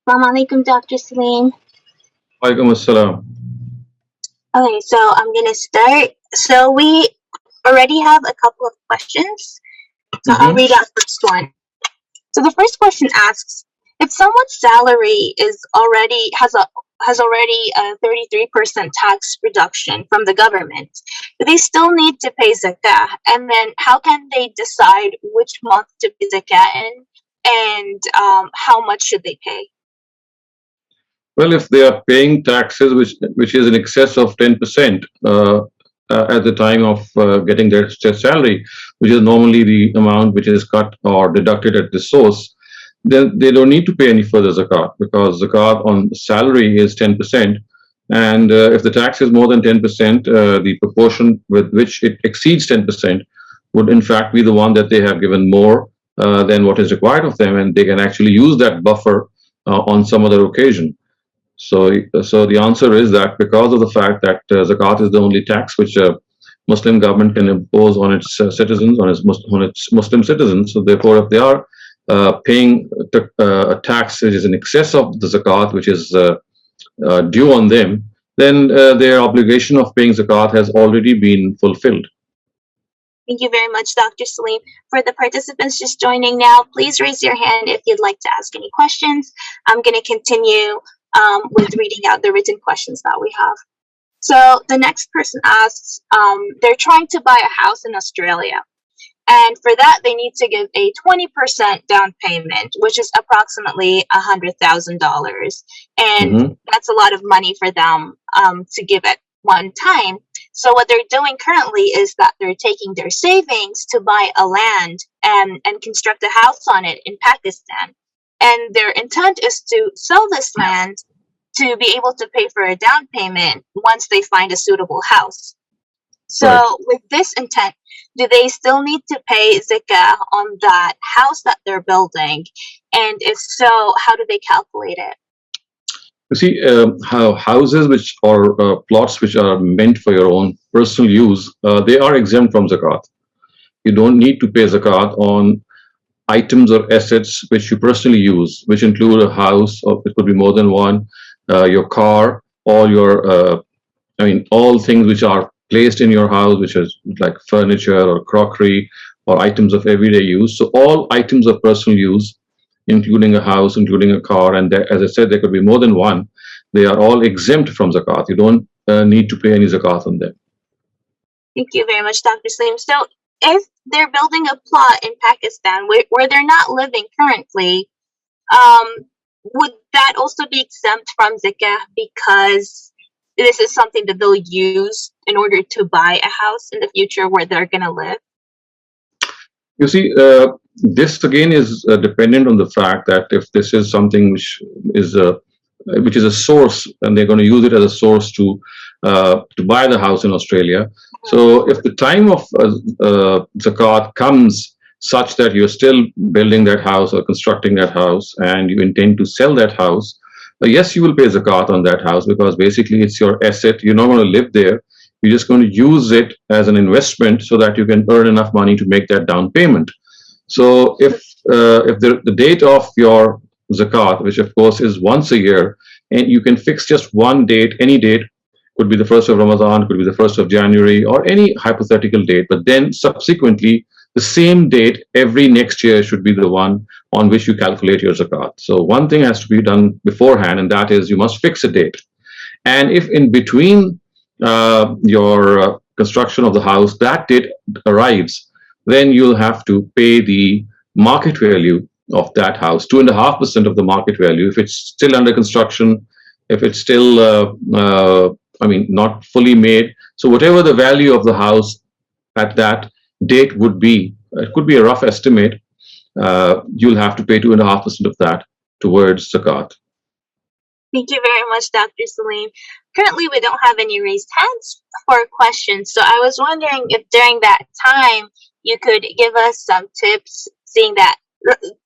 Assalamu alaikum, Dr. Saleem. Walaikum assalam. Okay, so I'm going to start. So we already have a couple of questions. So I'll read out the first one. So the first question asks, if someone's salary is already has already a 33% tax reduction from the government, do they still need to pay zakat? And then how can they decide which month to pay zakat in, and how much should they pay? Well, if they are paying taxes which is in excess of 10% at the time of getting their salary, which is normally the amount which is cut or deducted at the source, then they don't need to pay any further zakat, because zakat on salary is 10%. And if the tax is more than 10%, the proportion with which it exceeds 10% would in fact be the one that they have given more than what is required of them, and they can actually use that buffer on some other occasion. So the answer is that because of the fact that zakat is the only tax which a Muslim government can impose on its citizens, on its Muslim citizens, so therefore if they are paying a tax which is in excess of the zakat which is due on them, then their obligation of paying zakat has already been fulfilled. Thank you very much, Dr. Saleem. For the participants just joining now, please raise your hand if you'd like to ask any questions. I'm going to continue with reading out the written questions that we have. So the next person asks, they're trying to buy a house in Australia. And for that, they need to give a 20% down payment, which is approximately $100,000. And that's a lot of money for them to give at one time. So what they're doing currently is that they're taking their savings to buy a land and construct a house on it in Pakistan. And their intent is to sell this land to be able to pay for a down payment once they find a suitable house. So with this intent, do they still need to pay zakah on that house that they're building? And if so, how do they calculate it? You see, houses which or plots which are meant for your own personal use, they are exempt from zakat. You don't need to pay zakat on items or assets which you personally use, which include a house, or it could be more than one, your car, all your, all things which are placed in your house, which is like furniture or crockery or items of everyday use. So all items of personal use, including a house, including a car, and there, as I said, there could be more than one. They are all exempt from zakat. You don't need to pay any zakat on them. Thank you very much, Dr. Saleem. So if they're building a plot in Pakistan where they're not living currently, would that also be exempt from zakah because this is something that they'll use in order to buy a house in the future where they're going to live? You see, this again is dependent on the fact that if this is something which is a source, and they're going to use it as a source to buy the house in Australia. So if the time of zakat comes such that you're still building that house or constructing that house and you intend to sell that house, yes, you will pay zakat on that house, because basically it's your asset. You're not going to live there. You're just going to use it as an investment so that you can earn enough money to make that down payment. So if the date of your zakat, which of course is once a year, and you can fix just one date, any date, could be the 1st of Ramadan, could be the 1st of January, or any hypothetical date, but then subsequently the same date every next year should be the one on which you calculate your zakat. So one thing has to be done beforehand, and that is you must fix a date. And if in between your construction of the house that date arrives, then you'll have to pay the market value of that house, 2.5% of the market value, if it's still under construction, if it's still not fully made. So whatever the value of the house at that date would be, it could be a rough estimate, you'll have to pay 2.5% of that towards zakat. Thank you very much, Dr. Saleem. Currently, we don't have any raised hands for questions, so I was wondering if during that time you could give us some tips, seeing that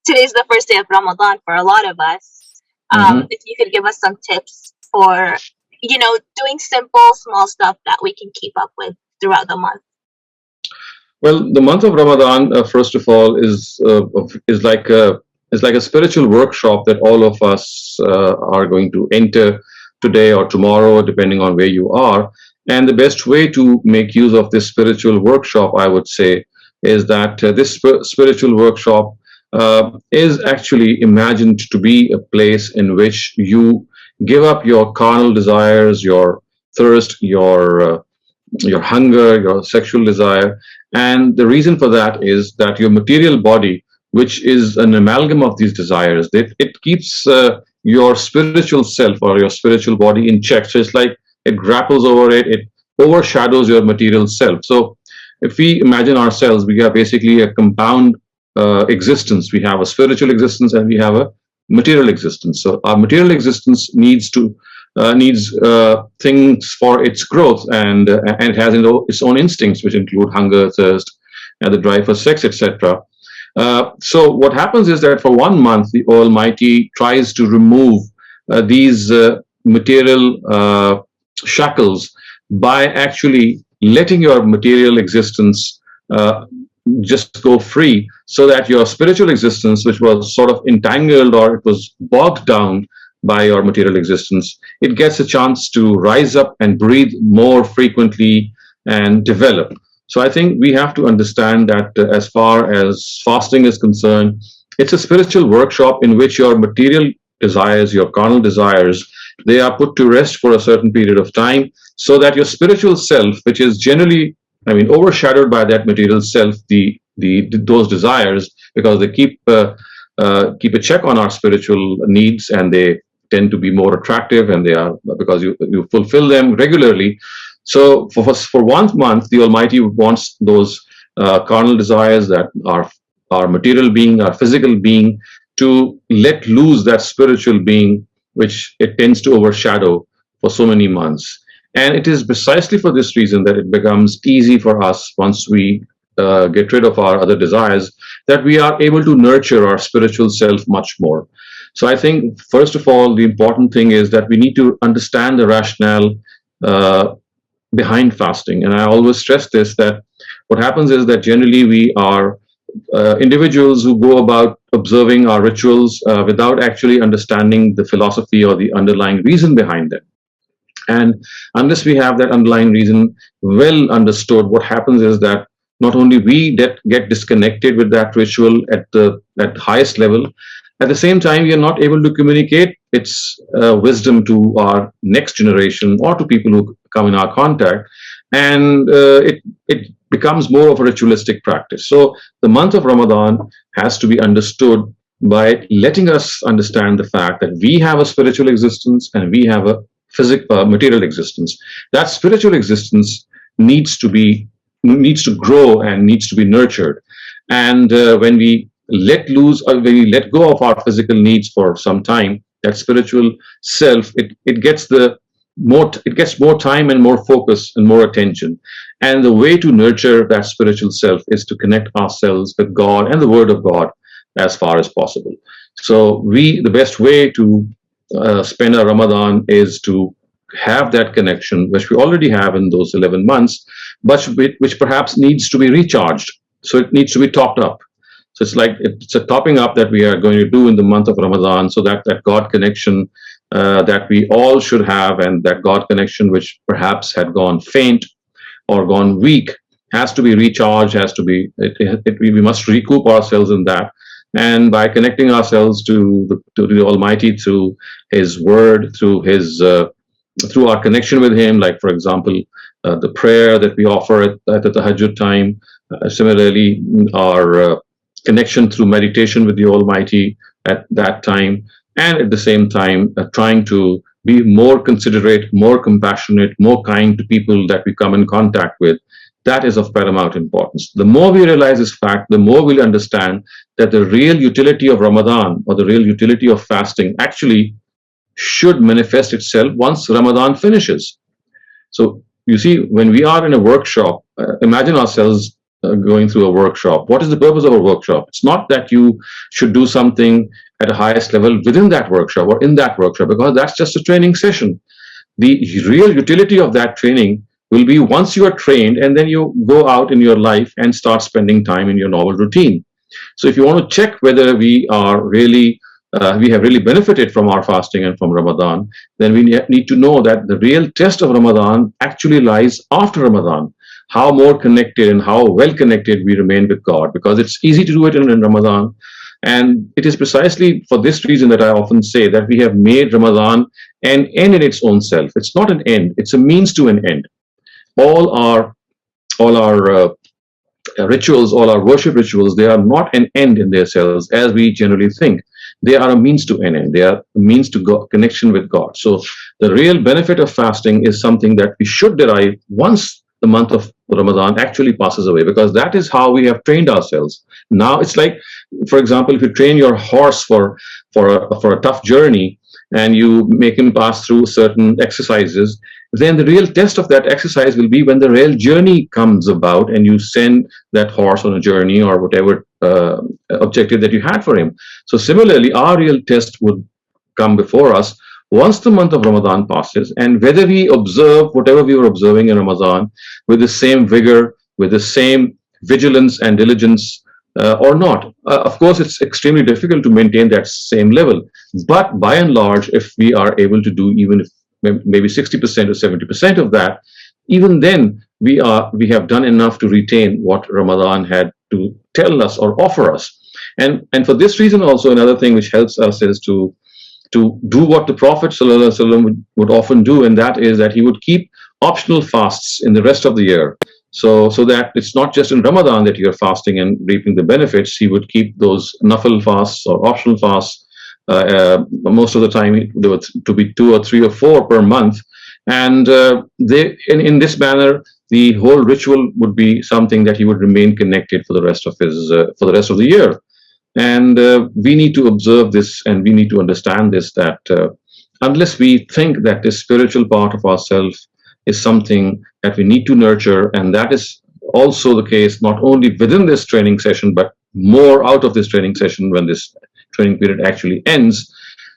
today's the first day of Ramadan for a lot of us. If you could give us some tips for, doing simple, small stuff that we can keep up with throughout the month. Well, the month of Ramadan, first of all, is like it's like a spiritual workshop that all of us are going to enter today or tomorrow, depending on where you are. And the best way to make use of this spiritual workshop, I would say, is that this spiritual workshop is actually imagined to be a place in which you give up your carnal desires, your thirst, your hunger, your sexual desire. And the reason for that is that your material body, which is an amalgam of these desires, it keeps your spiritual self or your spiritual body in check. So it's like it grapples over it, it overshadows your material self. So if we imagine ourselves, we are basically a compound existence. We have a spiritual existence and we have a material existence. So our material existence needs things for its growth, and it has its own instincts, which include hunger, thirst, and the drive for sex, etc. So what happens is that for 1 month, the Almighty tries to remove these material shackles by actually letting your material existence just go free, so that your spiritual existence, which was sort of entangled or it was bogged down by your material existence, it gets a chance to rise up and breathe more frequently and develop. So I think we have to understand that as far as fasting is concerned, it's a spiritual workshop in which your material desires, your carnal desires, they are put to rest for a certain period of time, so that your spiritual self, which is generally, overshadowed by that material self, those desires, because they keep a check on our spiritual needs, and they tend to be more attractive, and they are, because you fulfill them regularly. So for 1 month, the Almighty wants those carnal desires, that our material being, our physical being, to let loose that spiritual being, which it tends to overshadow for so many months. And it is precisely for this reason that it becomes easy for us, once we get rid of our other desires, that we are able to nurture our spiritual self much more. So I think, first of all, the important thing is that we need to understand the rationale behind fasting. And I always stress this, that what happens is that generally we are individuals who go about observing our rituals without actually understanding the philosophy or the underlying reason behind them. And unless we have that underlying reason well understood, what happens is that not only we get disconnected with that ritual at the highest level, at the same time, we are not able to communicate its wisdom to our next generation or to people who come in our contact, and it becomes more of a ritualistic practice. So the month of Ramadan has to be understood by letting us understand the fact that we have a spiritual existence and we have a material existence. That spiritual existence needs to grow and needs to be nurtured. And when we let loose, or when we let go of our physical needs for some time, that spiritual self, it gets more time and more focus and more attention. And the way to nurture that spiritual self is to connect ourselves with God and the Word of God as far as possible. So the best way to spend our Ramadan is to have that connection, which we already have in those 11 months, but which perhaps needs to be recharged. So it needs to be topped up. So it's a topping up that we are going to do in the month of Ramadan, so that God connection that we all should have, and that God connection which perhaps had gone faint or gone weak, has to be recharged, we must recoup ourselves in that. And by connecting ourselves to the Almighty through His Word, through our connection with Him, like for example, the prayer that we offer at the Tahajjud time, similarly our connection through meditation with the Almighty at that time, and at the same time trying to be more considerate, more compassionate, more kind to people that we come in contact with. That is of paramount importance. The more we realize this fact, the more we'll understand that the real utility of Ramadan, or the real utility of fasting, actually should manifest itself once Ramadan finishes. So you see, when we are in a workshop, imagine ourselves going through a workshop. What is the purpose of a workshop? It's not that you should do something at a highest level within that workshop or in that workshop, because that's just a training session. The real utility of that training will be once you are trained, and then you go out in your life and start spending time in your normal routine. So if you want to check whether we are really we have really benefited from our fasting and from Ramadan, then we need to know that the real test of Ramadan actually lies after Ramadan. How more connected and how well connected we remain with God, because it's easy to do it in Ramadan. And it is precisely for this reason that I often say that we have made Ramadan an end in its own self. It's not an end, it's a means to an end. All our rituals, all our worship rituals, they are not an end in themselves as we generally think. They are a means to an end. They are a means to connection with God. So the real benefit of fasting is something that we should derive once the month of Ramadan actually passes away, because that is how we have trained ourselves. Now it's like, for example, if you train your horse for a tough journey and you make him pass through certain exercises, then the real test of that exercise will be when the real journey comes about and you send that horse on a journey or whatever objective that you had for him. So similarly, our real test would come before us once the month of Ramadan passes, and whether we observe whatever we were observing in Ramadan with the same vigor, with the same vigilance and diligence or not. Of course, it's extremely difficult to maintain that same level, but by and large, if we are able to do even if maybe 60% or 70% of that, even then we have done enough to retain what Ramadan had to tell us or offer us. And for this reason also, another thing which helps us is to do what the Prophet ﷺ would often do, and that is that he would keep optional fasts in the rest of the year. So that it's not just in Ramadan that you're fasting and reaping the benefits. He would keep those nafil fasts or optional fasts. Most of the time, there were to be 2 or 3 or 4 per month, and in this manner, the whole ritual would be something that he would remain connected for the rest of the year. And we need to observe this, and we need to understand this, that unless we think that this spiritual part of ourselves is something that we need to nurture, and that is also the case not only within this training session, but more out of this training session when this training period actually ends,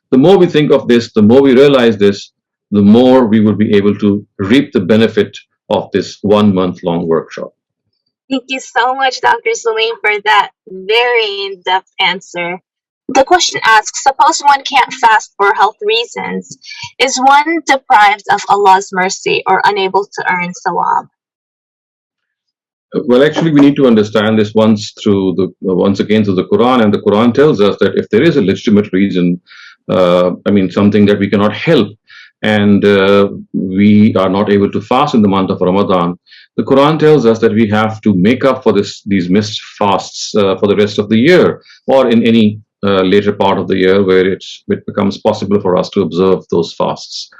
the more we think of this, the more we realize this, the more we will be able to reap the benefit of this 1 month long workshop. Thank you so much, Dr. Saleem, for that very in-depth answer. The question asks, suppose one can't fast for health reasons. Is one deprived of Allah's mercy or unable to earn sawab? Well, actually, we need to understand this once again through the Quran, and the Quran tells us that if there is a legitimate reason, something that we cannot help, and we are not able to fast in the month of Ramadan, the Quran tells us that we have to make up for these missed fasts for the rest of the year, or in any later part of the year where it becomes possible for us to observe those fasts.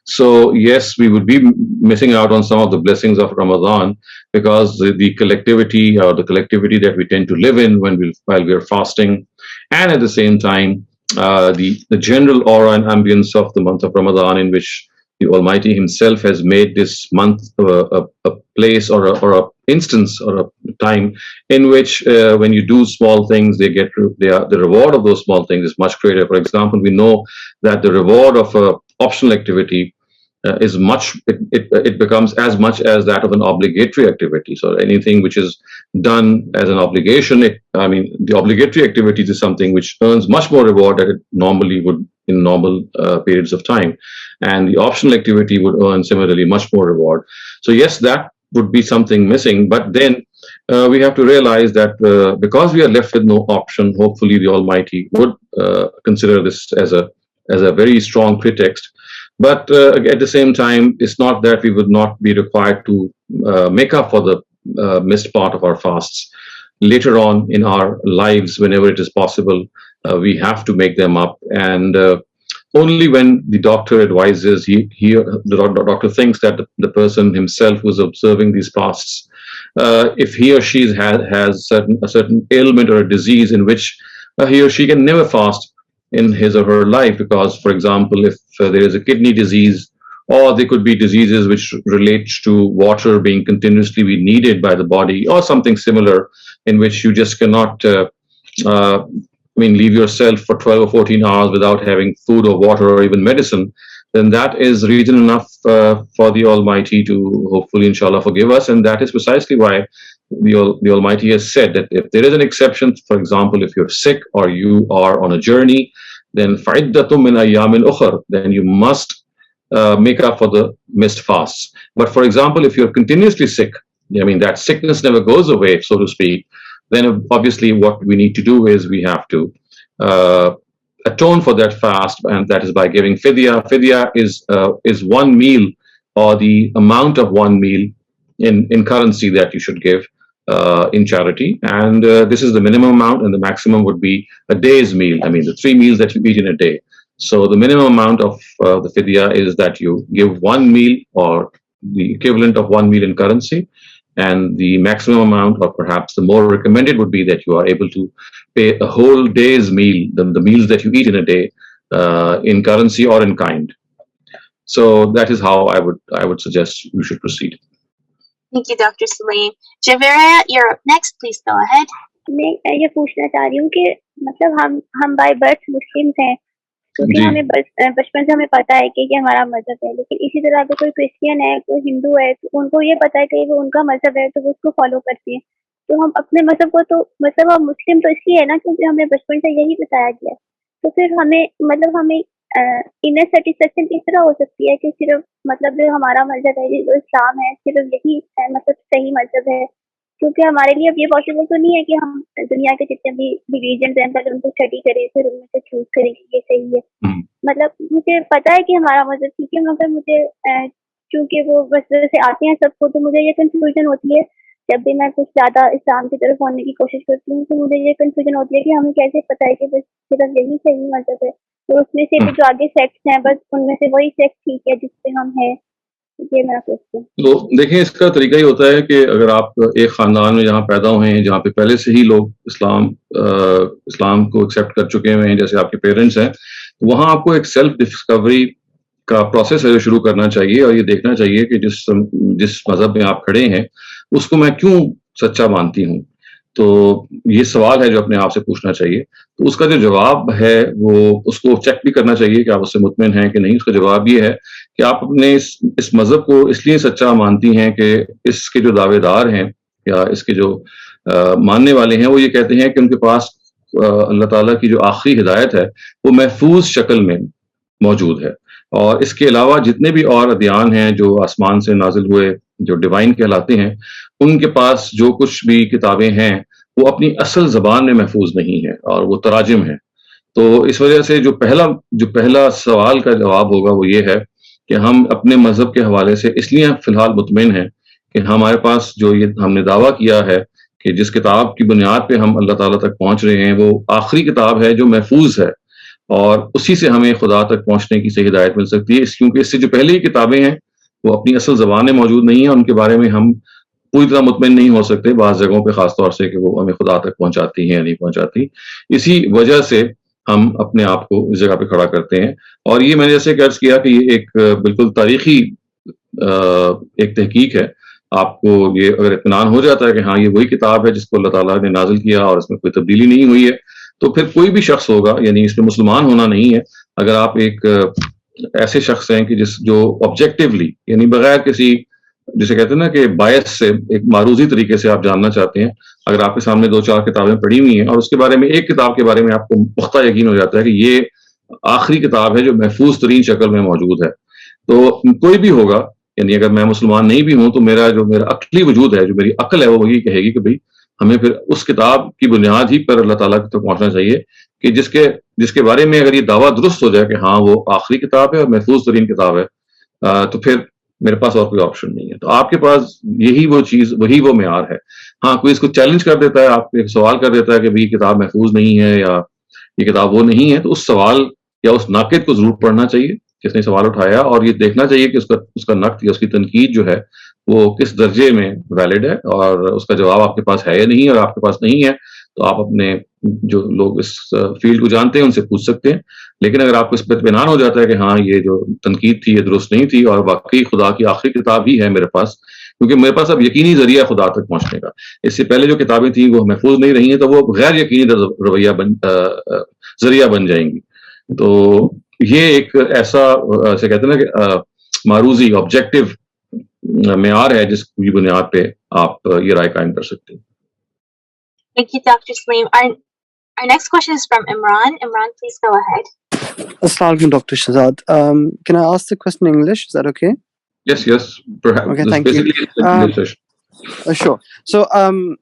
So yes, we would be missing out on some of the blessings of Ramadan, because the collectivity that we tend to live in while we are fasting, and at the same time the general aura and ambience of the month of Ramadan, in which the Almighty Himself has made this month a place or a instance or a time in which when you do small things, the reward of those small things is much greater. For example, we know that the reward of an optional activity is it becomes as much as that of an obligatory activity. So anything which is done as an obligation, the obligatory activity is something which earns much more reward than it normally would in normal periods of time, and the optional activity would earn similarly much more reward. So yes, that would be something missing, but then we have to realize that because we are left with no option, hopefully the Almighty would consider this as a very strong pretext. But at the same time, it's not that we would not be required to make up for the missed part of our fasts later on in our lives. Whenever it is possible, we have to make them up, and only when the doctor advises, the doctor thinks that the person himself who's observing these fasts, if he or she has a certain ailment or a disease in which he or she can never fast in his or her life, because, for example, if there is a kidney disease, or there could be diseases which relate to water being continuously needed by the body, or something similar, in which you just cannot leave yourself for 12 or 14 hours without having food or water or even medicine, then that is reason enough for the Almighty to hopefully, inshallah, forgive us. And that is precisely why the Almighty has said that if there is an exception, for example, if you're sick or you are on a journey, then فَعِدَّةٌ مِّنْ أَيَّامٍ أُخَرَ, then you must make up for the missed fasts. But for example, if you're continuously sick, I mean, that sickness never goes away, so to speak, then obviously what we need to do is we have to atone for that fast, and that is by giving fidya. Fidya is one meal, or the amount of one meal in currency that you should give in charity, and this is the minimum amount, and the maximum would be a day's meal. I mean, the 3 meals that you eat in a day. So the minimum amount of the fidya is that you give one meal, or the equivalent of one meal in currency, and the maximum amount, or perhaps the more recommended, would be that you are able to pay a whole day's meal, the meals that you eat in a day, in currency or in kind. So that is how I would suggest you should proceed. Thank you, Dr. Saleem. Javera, you're up next. Please go ahead. मैं ये पूछना चाह रही हूँ कि मतलब हम by birth मुस्लिम हैं, क्योंकि हमें बचपन से हमें पता है कि हमारा मजहब है, लेकिन इसी तरह अगर कोई क्रिश्चियन है, कोई हिंदू है, तो उनको ये पता है कि वो उनका मजहब है, तो वो उसको फॉलो करते हैं. तो हम अपने मजहब को तो मतलब हम मुस्लिम तो इसलिए है ना क्योंकि हमें बचपन से यही बताया गया. तो फिर हमें मतलब हमें इनर सेटिस्फेक्शन इस तरह हो सकती है कि सिर्फ मतलब जो हमारा मजहब है, जो इस्लाम है, सिर्फ यही मतलब सही मजहब है, क्योंकि हमारे लिए अब ये पॉसिबल तो नहीं है कि हम दुनिया के जितने भी रिलीजन हैं पहले उनको स्टडी करें, फिर उनमें से चूज करें कि ये सही है. मतलब मुझे पता है कि हमारा मजहब ठीक है, मगर मुझे चूंकि वो बस से आते हैं सबको, तो मुझे ये कंफ्यूजन होती है जब भी मैं कुछ ज्यादा इस्लाम की तरफ होने की कोशिश करती हूँ, तो मुझे ये कंफ्यूजन होती है कि हमें कैसे पता है कि बस सिर्फ यही सही मजहब है, तो उसमें से भी जो आगे सेक्ट्स हैं बस उनमें से वही सेक्ट ठीक है जिसपे हम हैं. ये मेरा क्वेश्चन. तो देखिए, इसका तरीका ही होता है कि अगर आप एक खानदान में जहाँ पैदा हुए हैं, जहाँ पे पहले से ही लोग इस्लाम को एक्सेप्ट कर चुके हुए हैं, जैसे आपके पेरेंट्स हैं, तो वहाँ आपको एक सेल्फ डिस्कवरी का प्रोसेस है जो शुरू करना चाहिए, और ये देखना चाहिए कि जिस मजहब में आप खड़े हैं उसको मैं क्यों सच्चा मानती हूँ. तो ये सवाल है जो अपने आप से पूछना चाहिए. तो उसका जो जवाब है वो उसको चेक भी करना चाहिए कि आप उससे मुतमिन हैं कि नहीं. उसका जवाब ये है कि आप अपने इस मजहब को इसलिए सच्चा मानती हैं कि इसके जो दावेदार हैं या इसके जो मानने वाले हैं वो ये कहते हैं कि उनके पास अल्लाह ताला की जो आखिरी हिदायत है वो महफूज शक्ल में मौजूद है, और इसके अलावा जितने भी और अदियान हैं जो आसमान से नाजिल हुए, जो डिवाइन कहलाते हैं, उनके पास जो कुछ भी किताबें हैं वो अपनी असल ज़बान में महफूज नहीं है और वो तराजिम है. तो इस वजह से जो पहला सवाल का जवाब होगा वो ये है कि हम अपने मजहब के हवाले से इसलिए फिलहाल मुतमिन हैं कि हमारे पास जो ये हमने दावा किया है कि जिस किताब की बुनियाद पे हम अल्लाह ताला तक पहुंच रहे हैं वो आखिरी किताब है जो महफूज है, और उसी से हमें खुदा तक पहुंचने की सही हिदायत मिल सकती है. क्योंकि इससे जो पहले ही किताबें हैं वो अपनी असल ज़बान में मौजूद नहीं है, उनके बारे में हम पूरी तरह मुतमिन नहीं हो सकते बाज़ जगहों पे, ख़ास तौर से कि वो हमें खुदा तक पहुंचाती हैं या नहीं पहुंचाती. इसी वजह से हम अपने आप को इस जगह पे खड़ा करते हैं. और ये मैंने जैसे अर्ज किया कि ये एक बिल्कुल तारीखी एक तहकीक है. आपको ये अगर इत्मीनान हो जाता है कि हाँ ये वही किताब है जिसको अल्लाह ताला ने नाजिल किया और इसमें कोई तब्दीली नहीं हुई है, तो फिर कोई भी शख्स होगा, यानी इसमें मुसलमान होना नहीं है. अगर आप एक ऐसे शख्स हैं कि जो ऑब्जेक्टिवली, यानी बगैर किसी, जिसे कहते हैं ना कि बायस से, एक मारूजी तरीके से आप जानना चाहते हैं, अगर आपके सामने 2-4 किताबें पड़ी हुई हैं और उसके बारे में एक किताब के बारे में आपको पुख्ता यकीन हो जाता है कि ये आखिरी किताब है जो महफूज तरीन शक्ल में मौजूद है, तो कोई भी होगा, यानी अगर मैं मुसलमान नहीं भी हूं तो मेरा अक्ली वजूद है, जो मेरी अक्ल है, वो यही कहेगी कि भाई हमें फिर उस किताब की बुनियाद ही पर अल्लाह ताला तक पहुंचना चाहिए कि जिसके बारे में अगर ये दावा दुरुस्त हो जाए कि हाँ वो आखिरी किताब है और महफूज तरीन किताब है, तो फिर मेरे पास और कोई ऑप्शन नहीं है. तो आपके पास यही वो चीज, वही वो मेयार है. हाँ, कोई इसको चैलेंज कर देता है, आप एक सवाल कर देता है कि भाई किताब महफूज नहीं है या ये किताब वो नहीं है, तो उस सवाल या उस नाकिद को जरूर पढ़ना चाहिए जिसने सवाल उठाया, और ये देखना चाहिए कि उसका नक्द या उसकी तनकीद जो है वो किस दर्जे में वैलिड है, और उसका जवाब आपके पास है या नहीं. और आपके पास नहीं है तो आप अपने जो लोग इस फील्ड को जानते हैं उनसे पूछ सकते हैं. लेकिन अगर आपको इस पर इत्मीनान हो जाता है कि हाँ ये जो तनकीद थी ये दुरुस्त नहीं थी और वाकई खुदा की आखिरी किताब ही है मेरे पास, क्योंकि मेरे पास अब यकीनी जरिया खुदा तक पहुंचने का, इससे पहले जो किताबें थी वो महफूज नहीं रही हैं, तो वो गैर यकीनी जरिया बन जाएंगी. तो ये एक ऐसा, ऐसे कहते हैं ना कि मारूजी ऑब्जेक्टिव मेयार है जिसकी बुनियाद पे आप ये राय कायम कर सकते हैं. Thank you, Dr. Saleem. Our next question is from Imran. Imran, please go ahead. Assalamu alaikum, Dr. Shehzad. Can I ask the question in English? Is that okay? Yes, perhaps. Okay, This thank you. basically is a session. Sure. So, and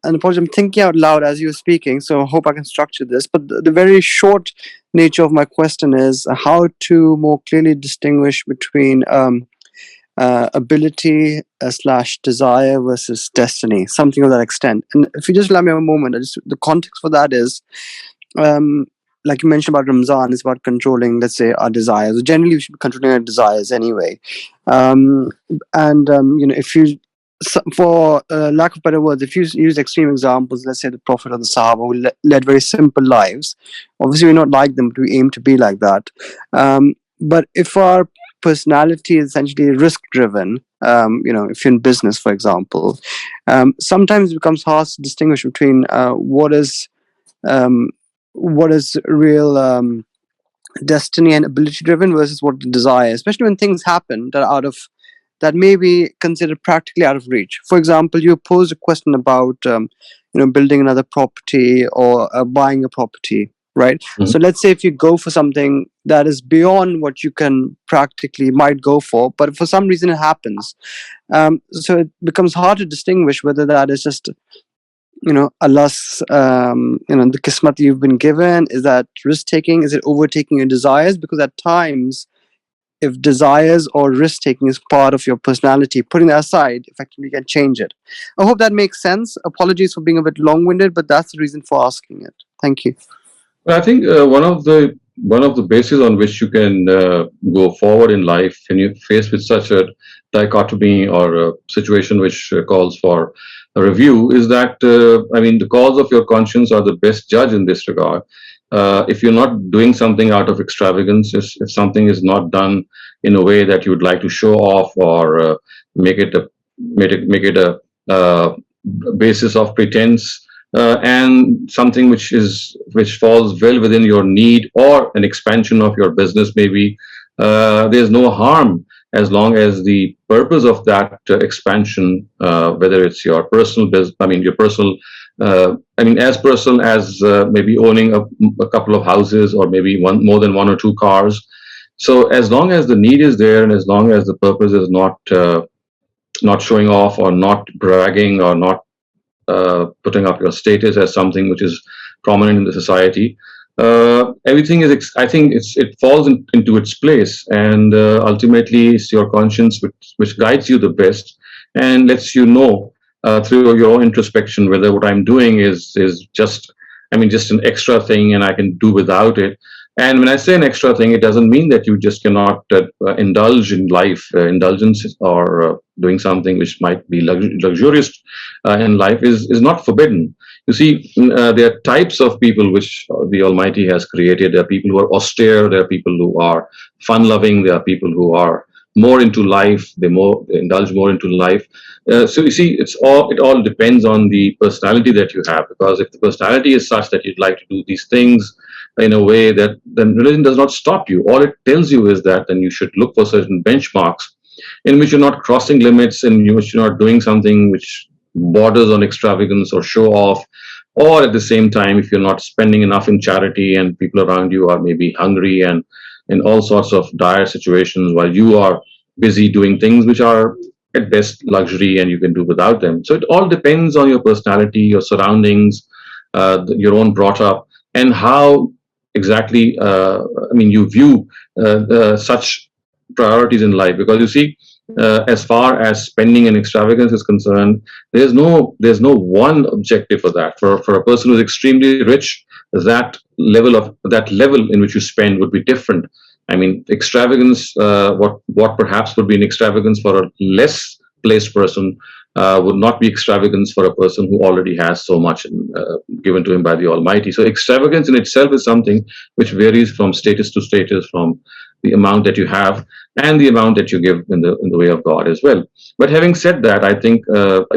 apologies, I'm thinking out loud as you're speaking, so I hope I can structure this. But the very short nature of my question is how to more clearly distinguish between ability / desire versus destiny, something of that extent. And if you just allow me a moment, the context for that is, like you mentioned about Ramdan, is about controlling, let's say, our desires. Generally, we should be controlling our desires anyway. If you, for lack of better words, if you use extreme examples, let's say the Prophet or the Sahaba who led very simple lives. Obviously, we're not like them, but we aim to be like that. But if our personality is essentially risk-driven, if you're in business, for example, sometimes it becomes hard to distinguish between what is real destiny and ability driven versus what the desire, especially when things happen that may be considered practically out of reach. For example, you posed a question about building another property or buying a property, right? Mm-hmm. So let's say if you go for something that is beyond what you can practically might go for, but for some reason it happens, so it becomes hard to distinguish whether that is just Allah's, the kismat you've been given. Is that risk-taking? Is it overtaking your desires? Because at times, if desires or risk-taking is part of your personality, putting that aside, effectively you can change it. I hope that makes sense. Apologies for being a bit long-winded, but that's the reason for asking it. Thank you. Well, I think one of the bases on which you can go forward in life when you're faced with such a dichotomy or a situation which calls for a review is that the calls of your conscience are the best judge in this regard. If you're not doing something out of extravagance, if something is not done in a way that you would like to show off or make it a basis of pretense, and something which falls well within your need or an expansion of your business, maybe there's no harm as long as the purpose of that expansion, whether it's your personal business, as personal as maybe owning a couple of houses or maybe more than one or two cars. So as long as the need is there and as long as the purpose is not showing off or not bragging or not putting up your status as something which is prominent in the society, everything is, I think it falls into its place, and ultimately it's your conscience which guides you the best and lets you know through your own introspection whether what I'm doing is just an extra thing and I can do without it. And when I say an extra thing, it doesn't mean that you just cannot indulge in life. Indulgence or doing something which might be luxurious in life is not forbidden. You see, there are types of people which the Almighty has created. There are people who are austere. There are people who are fun-loving. There are people who are more into life. They indulge more into life. So you see, it all depends on the personality that you have. Because if the personality is such that you'd like to do these things in a way that then religion does not stop you. All it tells you is that then you should look for certain benchmarks in which you're not crossing limits, in which you're not doing something which borders on extravagance or show off, or at the same time, if you're not spending enough in charity and people around you are maybe hungry and in all sorts of dire situations while you are busy doing things which are at best luxury and you can do without them. So it all depends on your personality, your surroundings, your own brought up, and how exactly you view such priorities in life. Because you see, as far as spending and extravagance is concerned, there's no one objective for that. For a person who's extremely rich, that level in which you spend would be different. Extravagance, what perhaps would be an extravagance for a less placed person would not be extravagance for a person who already has so much given to him by the Almighty. So extravagance in itself is something which varies from status to status, from the amount that you have and the amount that you give in the way of God as well. But having said that, I think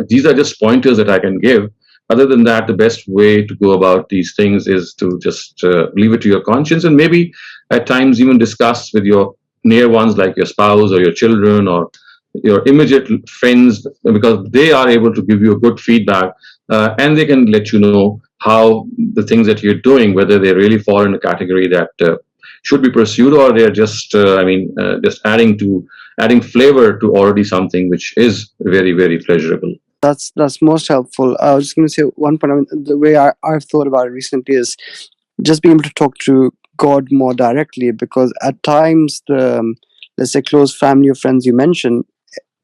these are just pointers that I can give. Other than that, the best way to go about these things is to just leave it to your conscience, and maybe at times even discuss with your near ones like your spouse or your children or your immediate friends, because they are able to give you a good feedback, and they can let you know how the things that you're doing, whether they really fall in a category that should be pursued, or they're just, just adding flavor to already something which is very, very pleasurable. That's most helpful. I was just going to say one point. I mean, the way I've thought about it recently is just being able to talk to God more directly, because at times the let's say close family or friends you mentioned,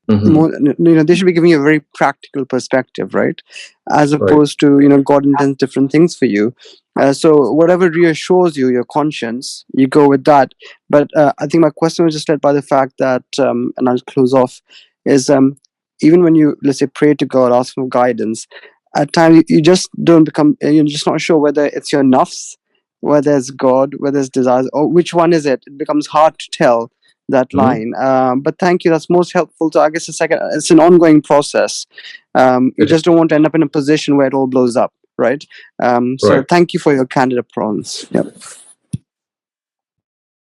more, they should be giving you a very practical perspective, right? As opposed to God intends different things for you. So whatever reassures you, your conscience, you go with that. But I think my question was just led by the fact that, and I'll close off, is even when you, let's say, pray to God, ask for guidance, at times you just don't become, you're just not sure whether it's your nafs, whether it's God, whether it's desires, or which one is it. It becomes hard to tell that line. But thank you, that's most helpful. So I guess it's an ongoing process. You just don't want to end up in a position where it all blows up, right? So thank you for your candid approach. Yep.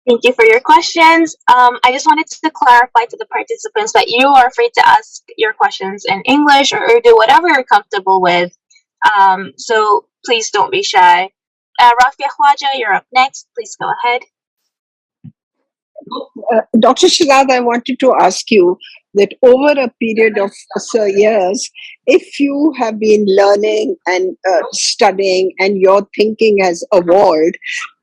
Thank you for your questions. I just wanted to clarify to the participants that you are free to ask your questions in English or Urdu, whatever you're comfortable with. So please don't be shy. Rafia Khwaja, you're up next. Please go ahead. Dr. Shehzad, I wanted to ask you that over a period of years, if you have been learning and studying and your thinking has evolved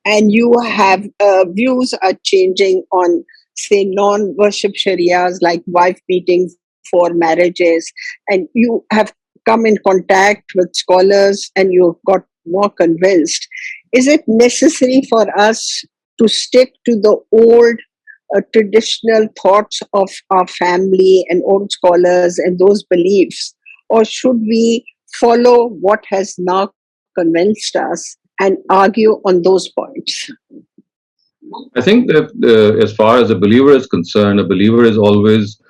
and you have views are changing on, say, non-worship sharias like wife beatings for marriages, and you have come in contact with scholars and you've got more convinced, is it necessary for us to stick to the old traditional thoughts of our family and old scholars and those beliefs, or should we follow what has now convinced us and argue on those points? I think that as far as a believer is concerned, a believer is always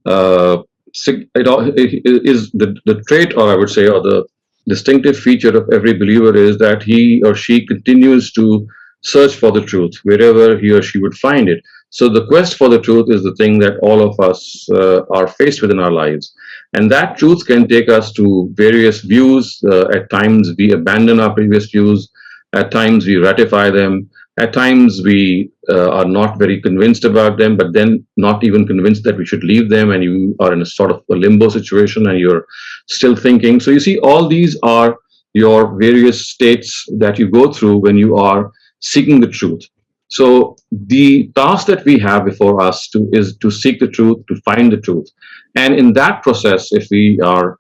it is the trait, or I would say, or the distinctive feature of every believer is that he or she continues to search for the truth wherever he or she would find it. So the quest for the truth is the thing that all of us are faced with in our lives. And that truth can take us to various views. At times we abandon our previous views. At times we ratify them. At times we are not very convinced about them, but then not even convinced that we should leave them, and you are in a sort of a limbo situation and you're still thinking. So you see, all these are your various states that you go through when you are seeking the truth. So the task that we have before us is to seek the truth, to find the truth. And in that process, if we are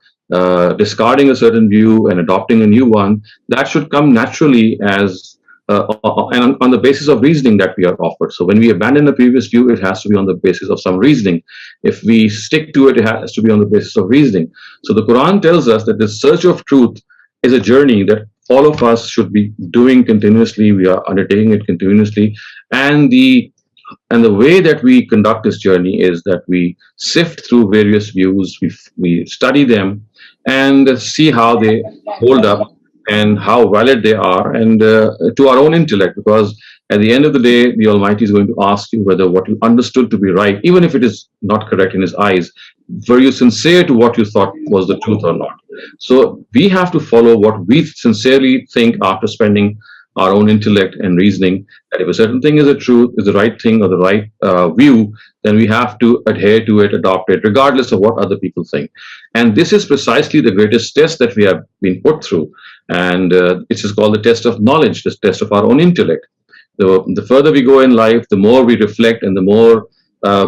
discarding a certain view and adopting a new one, that should come naturally as and on the basis of reasoning that we are offered. So when we abandon the previous view, it has to be on the basis of some reasoning. If we stick to it, it has to be on the basis of reasoning. So the Quran tells us that the search of truth is a journey that all of us should be doing continuously. We are undertaking it continuously. And the way that we conduct this journey is that we sift through various views, we study them and see how they hold up and how valid they are, and to our own intellect, because at the end of the day, the Almighty is going to ask you whether what you understood to be right, even if it is not correct in His eyes, were you sincere to what you thought was the truth or not? So we have to follow what we sincerely think after spending our own intellect and reasoning, that if a certain thing is the truth, is the right thing or the right view, then we have to adhere to it, adopt it, regardless of what other people think. And this is precisely the greatest test that we have been put through. And it is called the test of knowledge, the test of our own intellect. The further we go in life, the more we reflect and the more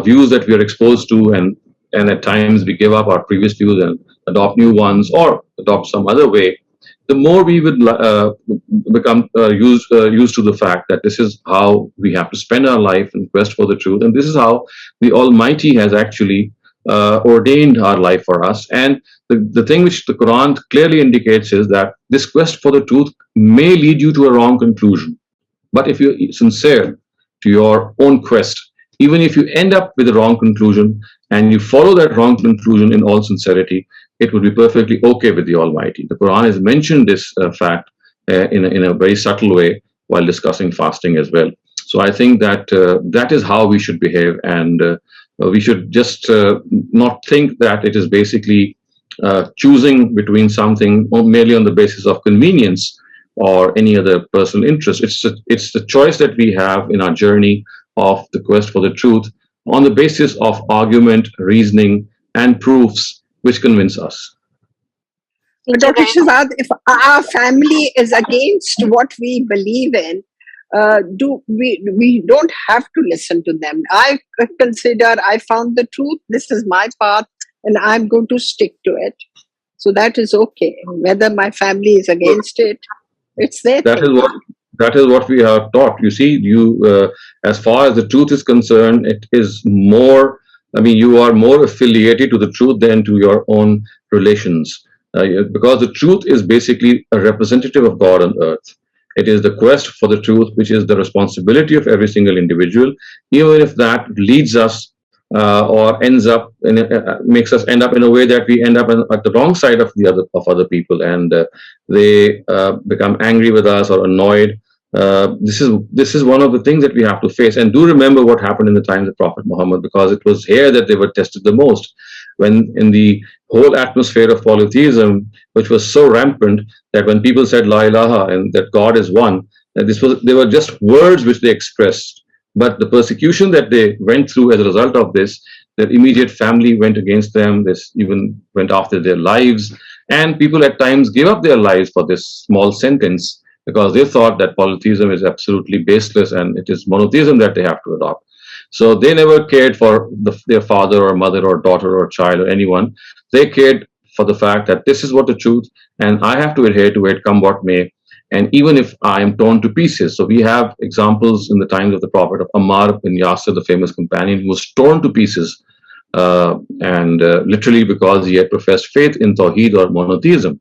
views that we are exposed to, and at times we give up our previous views and adopt new ones or adopt some other way, the more we would become used to the fact that this is how we have to spend our life in quest for the truth, and this is how the Almighty has actually ordained our life for us. And the thing which the Quran clearly indicates is that this quest for the truth may lead you to a wrong conclusion. But if you're sincere to your own quest, even if you end up with a wrong conclusion and you follow that wrong conclusion in all sincerity, it would be perfectly okay with the Almighty. The Quran has mentioned this fact in a very subtle way while discussing fasting as well. So I think that that is how we should behave, and we should just not think that it is basically choosing between something merely on the basis of convenience or any other personal interest. It's the choice that we have in our journey of the quest for the truth on the basis of argument, reasoning, and proofs which convince us. Thank you Dr. very much. Shehzad, if our family is against what we believe in, do we don't have to listen to them. I consider I found the truth. This is my path, and I'm going to stick to it. So that is okay. Whether my family is against it, it's their That is thing. what we are taught. You see, as far as the truth is concerned, it is more. I mean, you are more affiliated to the truth than to your own relations, because the truth is basically a representative of God on earth. It is the quest for the truth, which is the responsibility of every single individual, even if that leads us or ends up makes us end up in a way that we end up at the wrong side of other people, and they become angry with us or annoyed. This is one of the things that we have to face. And do remember what happened in the times of Prophet Muhammad, because it was here that they were tested the most, when in the whole atmosphere of polytheism, which was so rampant that when people said La ilaha and that God is one, they were just words which they expressed. But the persecution that they went through as a result of this, their immediate family went against them. This even went after their lives, and people at times gave up their lives for this small sentence, because they thought that polytheism is absolutely baseless and it is monotheism that they have to adopt. So they never cared for their father or mother or daughter or child or anyone. They cared for the fact that this is what the truth, and I have to adhere to it, come what may, and even if I am torn to pieces. So we have examples in the times of the Prophet of Ammar bin Yasir, the famous companion, who was torn to pieces, and literally because he had professed faith in Tawheed or monotheism.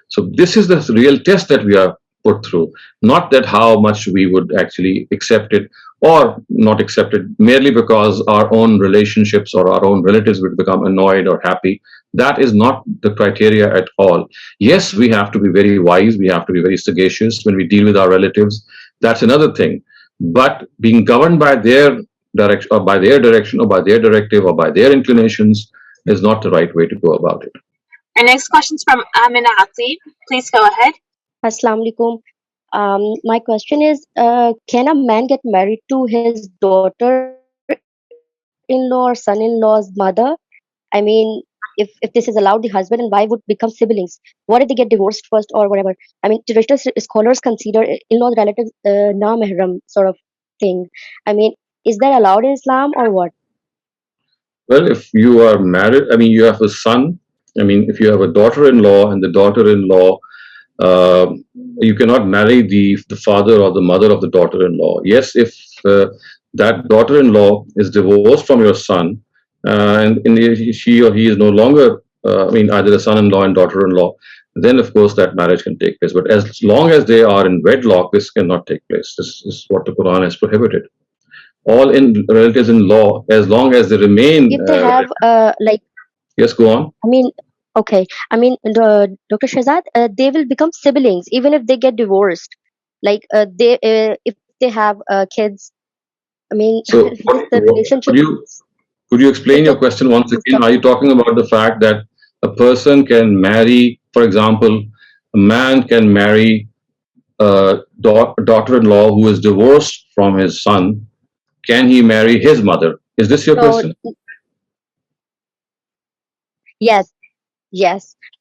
So this is the real test that we are put through, not that how much we would actually accept it or not accept it merely because our own relationships or our own relatives would become annoyed or happy. That is not the criteria at all. Yes, we have to be very wise, we have to be very sagacious when we deal with our relatives. That's another thing. But being governed by their direction or by their direction or by their directive or by their inclinations is not the right way to go about it. Our next question is from Amin. Please go ahead. Assalamu alaikum. My question is, can a man get married to his daughter-in-law or son-in-law's mother? I mean, if this is allowed, the husband and wife would become siblings. What if they get divorced first or whatever? I mean, traditional scholars consider in-laws relatives na-mahram sort of thing. I mean, is that allowed in Islam or what? Well, if you are married, I mean, you have a son. I mean, if you have a daughter-in-law and the daughter-in-law, you cannot marry the father or the mother of the daughter-in-law. Yes, if that daughter-in-law is divorced from your son, and she or he is no longer, I mean, either a son-in-law and daughter-in-law, then of course that marriage can take place. But as long as they are in wedlock, this cannot take place. This is what the Quran has prohibited. All in relatives in law, as long as they remain. If they have like. Yes, go on. I mean, okay. I mean, Dr. Shehzad, they will become siblings even if they get divorced. Like if they have kids. I mean, so the relationship. Could you explain your question once again? Are you talking about the fact that a person can marry, for example, a man can marry a daughter-in-law who is divorced from his son? Can he marry his mother? Is this your question? Yes.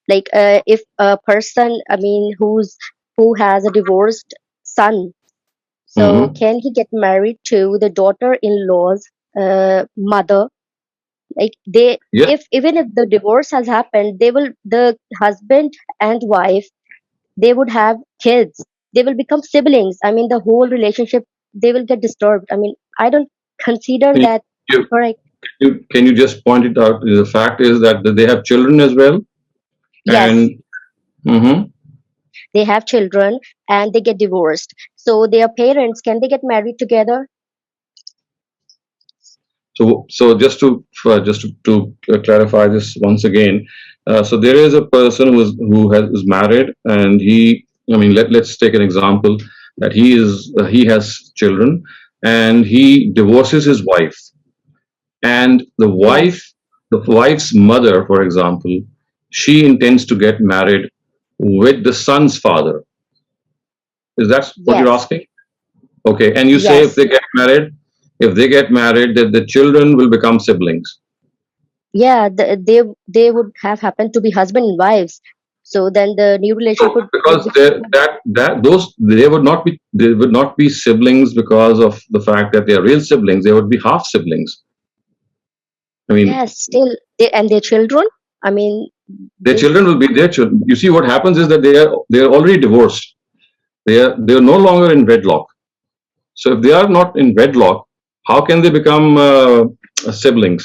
Like if a person, I mean, who has a divorced son, so can he get married to the daughter-in-law's mother? Like if even if the divorce has happened, the husband and wife, they would have kids. They will become siblings. I mean, the whole relationship, they will get disturbed. I mean, I don't consider that correct. Can you just point it out? The fact is that they have children as well. Yes. And, they have children and they get divorced. So their parents, can they get married together? So just to clarify this once again, so there is a person who is married, and he, I mean, let's take an example that he has children, and he divorces his wife, and Yes. the wife's mother, for example, she intends to get married with the son's father. Is that what you're Yes. asking? Okay, and you say Yes. if they get married, that the children will become siblings. Yeah, they would have happened to be husband and wives. So then the new relationship No, would because would they would not be siblings because of the fact that they are real siblings. They would be half siblings. I mean, yes, still and their children. I mean, their this. children will be their children. You see, what happens is that they are already divorced. They are no longer in wedlock. So if they are not in wedlock, how can they become siblings?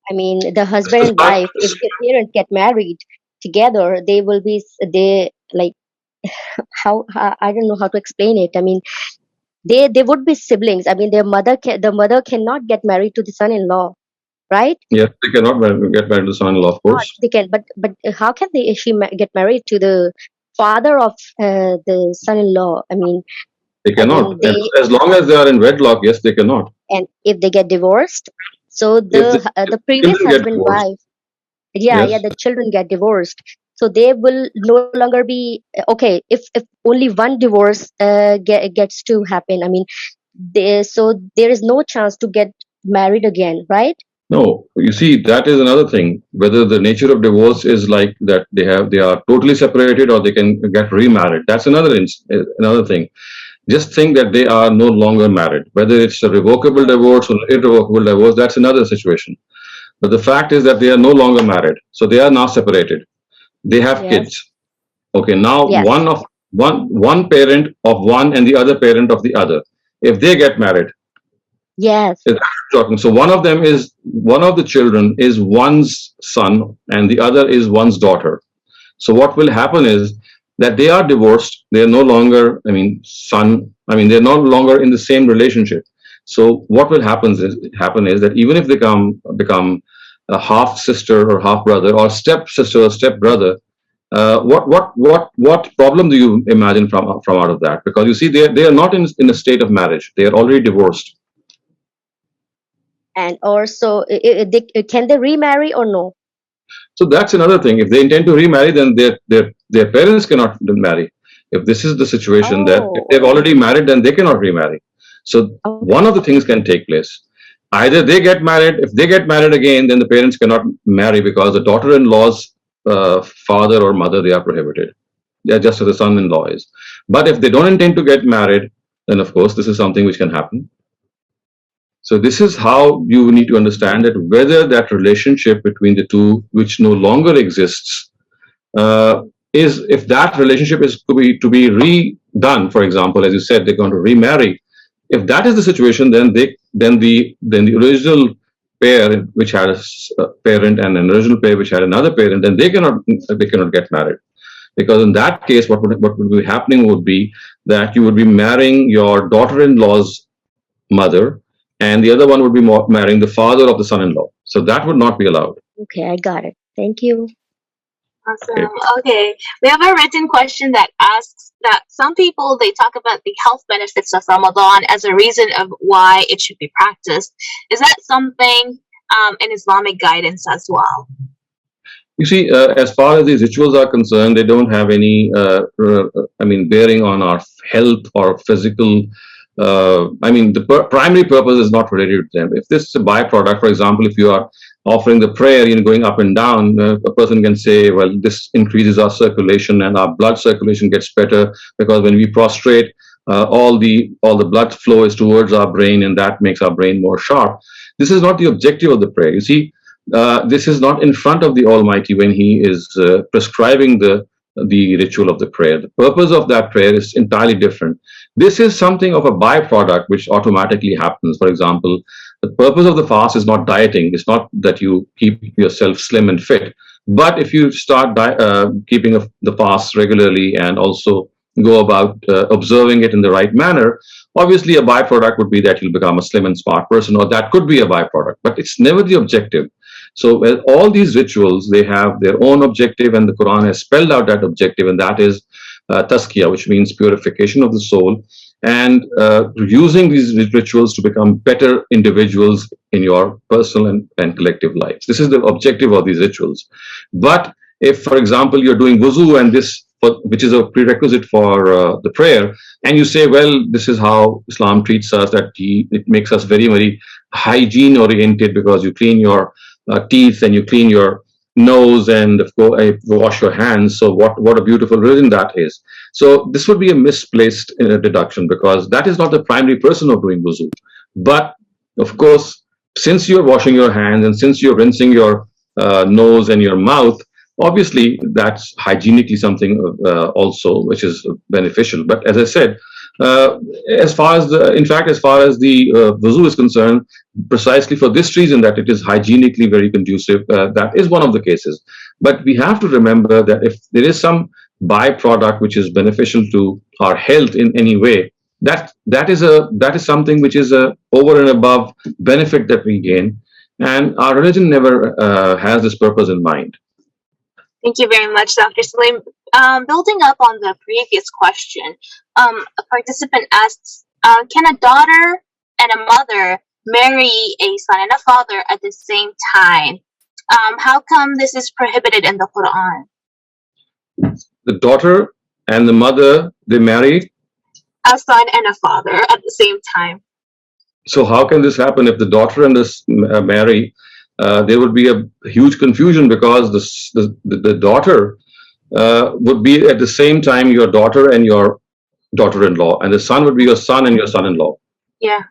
I mean, the This husband is and not, wife, if their parents get married together, they will be they like how I don't know how to explain it. I mean, they would be siblings. I mean, the mother cannot get married to the son-in-law, right? yes, they cannot get married to son-in-law, of Not course. they can, but how can they get married to the father of the son-in-law? They I cannot. mean And they as long as they are in wedlock, yes, they cannot. and if they get divorced, so If the the previous children get husband divorced, wife, yeah, yes, the children get divorced, so they will no longer be okay if only one divorce gets to happen. I mean, so there is no chance to get married again, right? no, you see, that is another thing. Whether the nature of divorce is like that they are totally separated or they can get remarried. That's another thing. Just think that they are no longer married. Whether it's a revocable divorce or irrevocable divorce, that's another situation. But the fact is that they are no longer married. So they are now separated. They have Yes. kids. Okay, now Yes. one parent of one and the other parent of the other. If they get married, Yes. is talking. So one of the children is one's son and the other is one's daughter. So what will happen is that they are divorced. They are no longer, they're no longer in the same relationship. So what will happen is that even if they become a half sister or half brother or step sister or step brother, what problem do you imagine from out of that? Because you see, they are not in a state of marriage. They are already divorced. And also can they remarry or no? So that's another thing. If they intend to remarry, then their parents cannot marry. If this is the situation that if Oh, they've already married, then they cannot remarry. So one okay. of the things can take place. Either they get married. If they get married again, then the parents cannot marry because the daughter-in-law's father or mother, they are prohibited. They are just as the son-in-law is. But if they don't intend to get married, then of course this is something which can happen. So this is how you need to understand that whether that relationship between the two, which no longer exists, is if that relationship is to be redone. For example, as you said, they're going to remarry. If that is the situation, then the original pair which had a parent and an original pair which had another parent, then they cannot get married. Because in that case, what would be happening would be that you would be marrying your daughter-in-law's mother, and the other one would be marrying the father of the son-in-law. So that would not be allowed. Okay, I got it. Thank you. Okay. Awesome. Okay, we have a written question that asks that some people they talk about the health benefits of Ramadan as a reason of why it should be practiced. Is that something in Islamic guidance as well? You see, as far as these rituals are concerned, they don't have any, bearing on our health or physical. The primary purpose is not related to them. If this is a byproduct, for example, if you are offering the prayer, going up and down, a person can say, well, this increases our circulation and our blood circulation gets better because when we prostrate, all the blood flow is towards our brain and that makes our brain more sharp. This is not the objective of the prayer. You see, this is not in front of the Almighty when He is prescribing the ritual of the prayer. The purpose of that prayer is entirely different. This is something of a byproduct which automatically happens. For example, the purpose of the fast is not dieting. It's not that you keep yourself slim and fit. But if you start keeping the fast regularly and also go about observing it in the right manner, obviously a byproduct would be that you'll become a slim and smart person, or that could be a byproduct, but it's never the objective. So all these rituals, they have their own objective, and the Quran has spelled out that objective, and that is tazkiyah, which means purification of the soul. and using these rituals to become better individuals in your personal and collective lives. This is the objective of these rituals. But if, for example, you're doing wuzu and which is a prerequisite for the prayer, and you say, well, this is how Islam treats us, that it makes us very, very hygiene oriented, because you clean your teeth and you clean your nose and of course wash your hands. So what a beautiful religion that is. So this would be a misplaced deduction, because that is not the primary person of doing wuzu. But of course, since you're washing your hands and since you're rinsing your nose and your mouth, obviously that's hygienically something also which is beneficial. But as I said, as far as the wuzu is concerned, precisely for this reason, that it is hygienically very conducive, that is one of the cases. But we have to remember that if there is some byproduct which is beneficial to our health in any way, that is something which is a over and above benefit that we gain, and our religion never has this purpose in mind. Thank you very much, Dr. Saleem. Building up on the previous question, a participant asks, can a daughter and a mother marry a son and a father at the same time? How come this is prohibited in the Quran? The daughter and the mother, they marry a son and a father at the same time. So how can this happen? If the daughter and the marry, there would be a huge confusion, because the daughter would be at the same time your daughter and your daughter-in-law, and the son would be your son and your son-in-law. Yeah.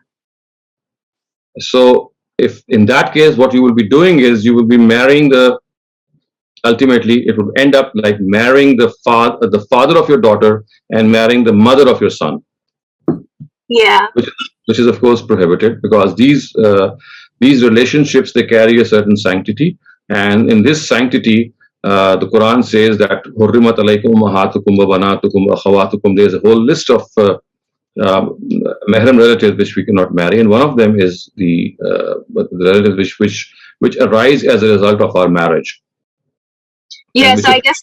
So if in that case, what you will be doing is you will be marrying ultimately it would end up like marrying the father of your daughter and marrying the mother of your son. Yeah. Which is of course prohibited, because these relationships, they carry a certain sanctity, and in this sanctity the Quran says that hurrimat alaykum ummahatukum wa banatukum wa akhawatukum. There's a whole list of mahram relatives which we cannot marry, and one of them is the relatives which arise as a result of our marriage. Yeah, so I guess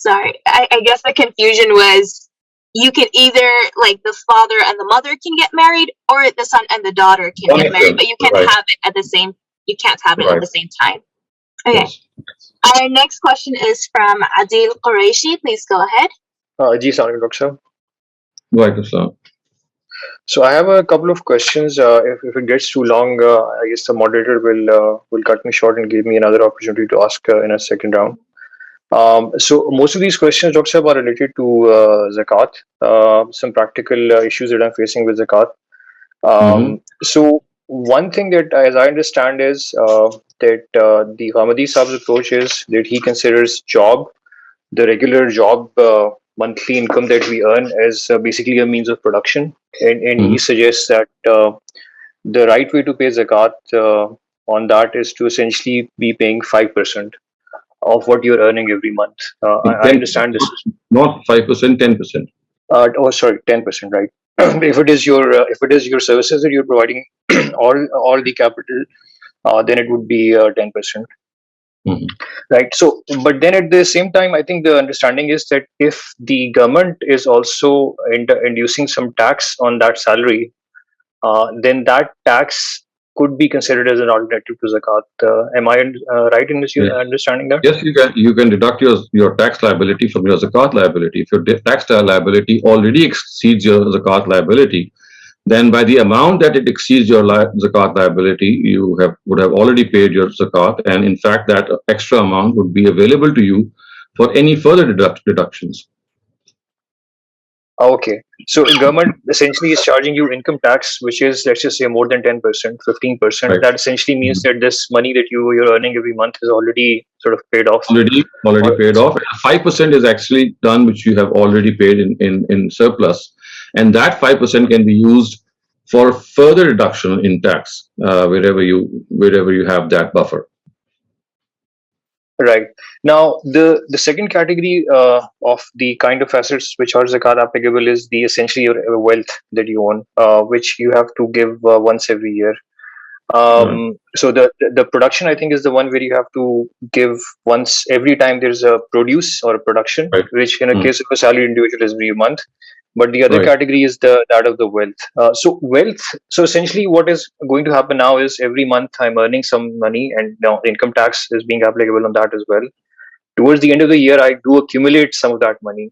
I guess the confusion was, you can either, like, the father and the mother can get married, or the son and the daughter can get married, but you can't have it at the same. You can't have it at the same time. Okay. Yes. Our next question is from Adil Qureshi. Please go ahead. Ji, Assalamu alaikum, sir. So I have a couple of questions. If it gets too long, I guess the moderator will cut me short and give me another opportunity to ask in a second round. So most of these questions, Dr. Sahab, are related to Zakat, some practical issues that I'm facing with Zakat. So one thing that, as I understand, is that the Ghamidi Saab's approach is that he considers the regular job monthly income that we earn, as basically a means of production. And he suggests that the right way to pay Zakat on that is to essentially be paying 5% of what you're earning every month. I understand this. Not 5%, 10%. Oh, sorry, 10%, right? If it is your services that you're providing, all the capital, then it would be 10%. Right. So, but then at the same time, I think the understanding is that if the government is also inducing some tax on that salary, then that tax could be considered as an alternative to Zakat. Am I right in this understanding that? Yes, you can deduct your tax liability from your Zakat liability. If your tax liability already exceeds your Zakat liability, then by the amount that it exceeds your Zakat liability, you would have already paid your Zakat, and in fact that extra amount would be available to you for any further deductions. Okay, so the government essentially is charging you income tax, which is, let's just say, more than 10%, 15%. Right. That essentially means that this money that you're earning every month is already sort of paid off. Already paid off. 5% is actually done, which you have already paid in surplus, and that 5% can be used for further reduction in tax wherever you have that buffer. Right. Now, the second category of the kind of assets which are Zakat applicable is essentially your wealth that you own, which you have to give once every year. So the production, I think, is the one where you have to give once every time there's a produce or a production, which in a case of a salaried individual is every month. but the other Right. category is that of the wealth. So wealth. So essentially, what is going to happen now is every month I'm earning some money, and now income tax is being applicable on that as well. Towards the end of the year, I do accumulate some of that money.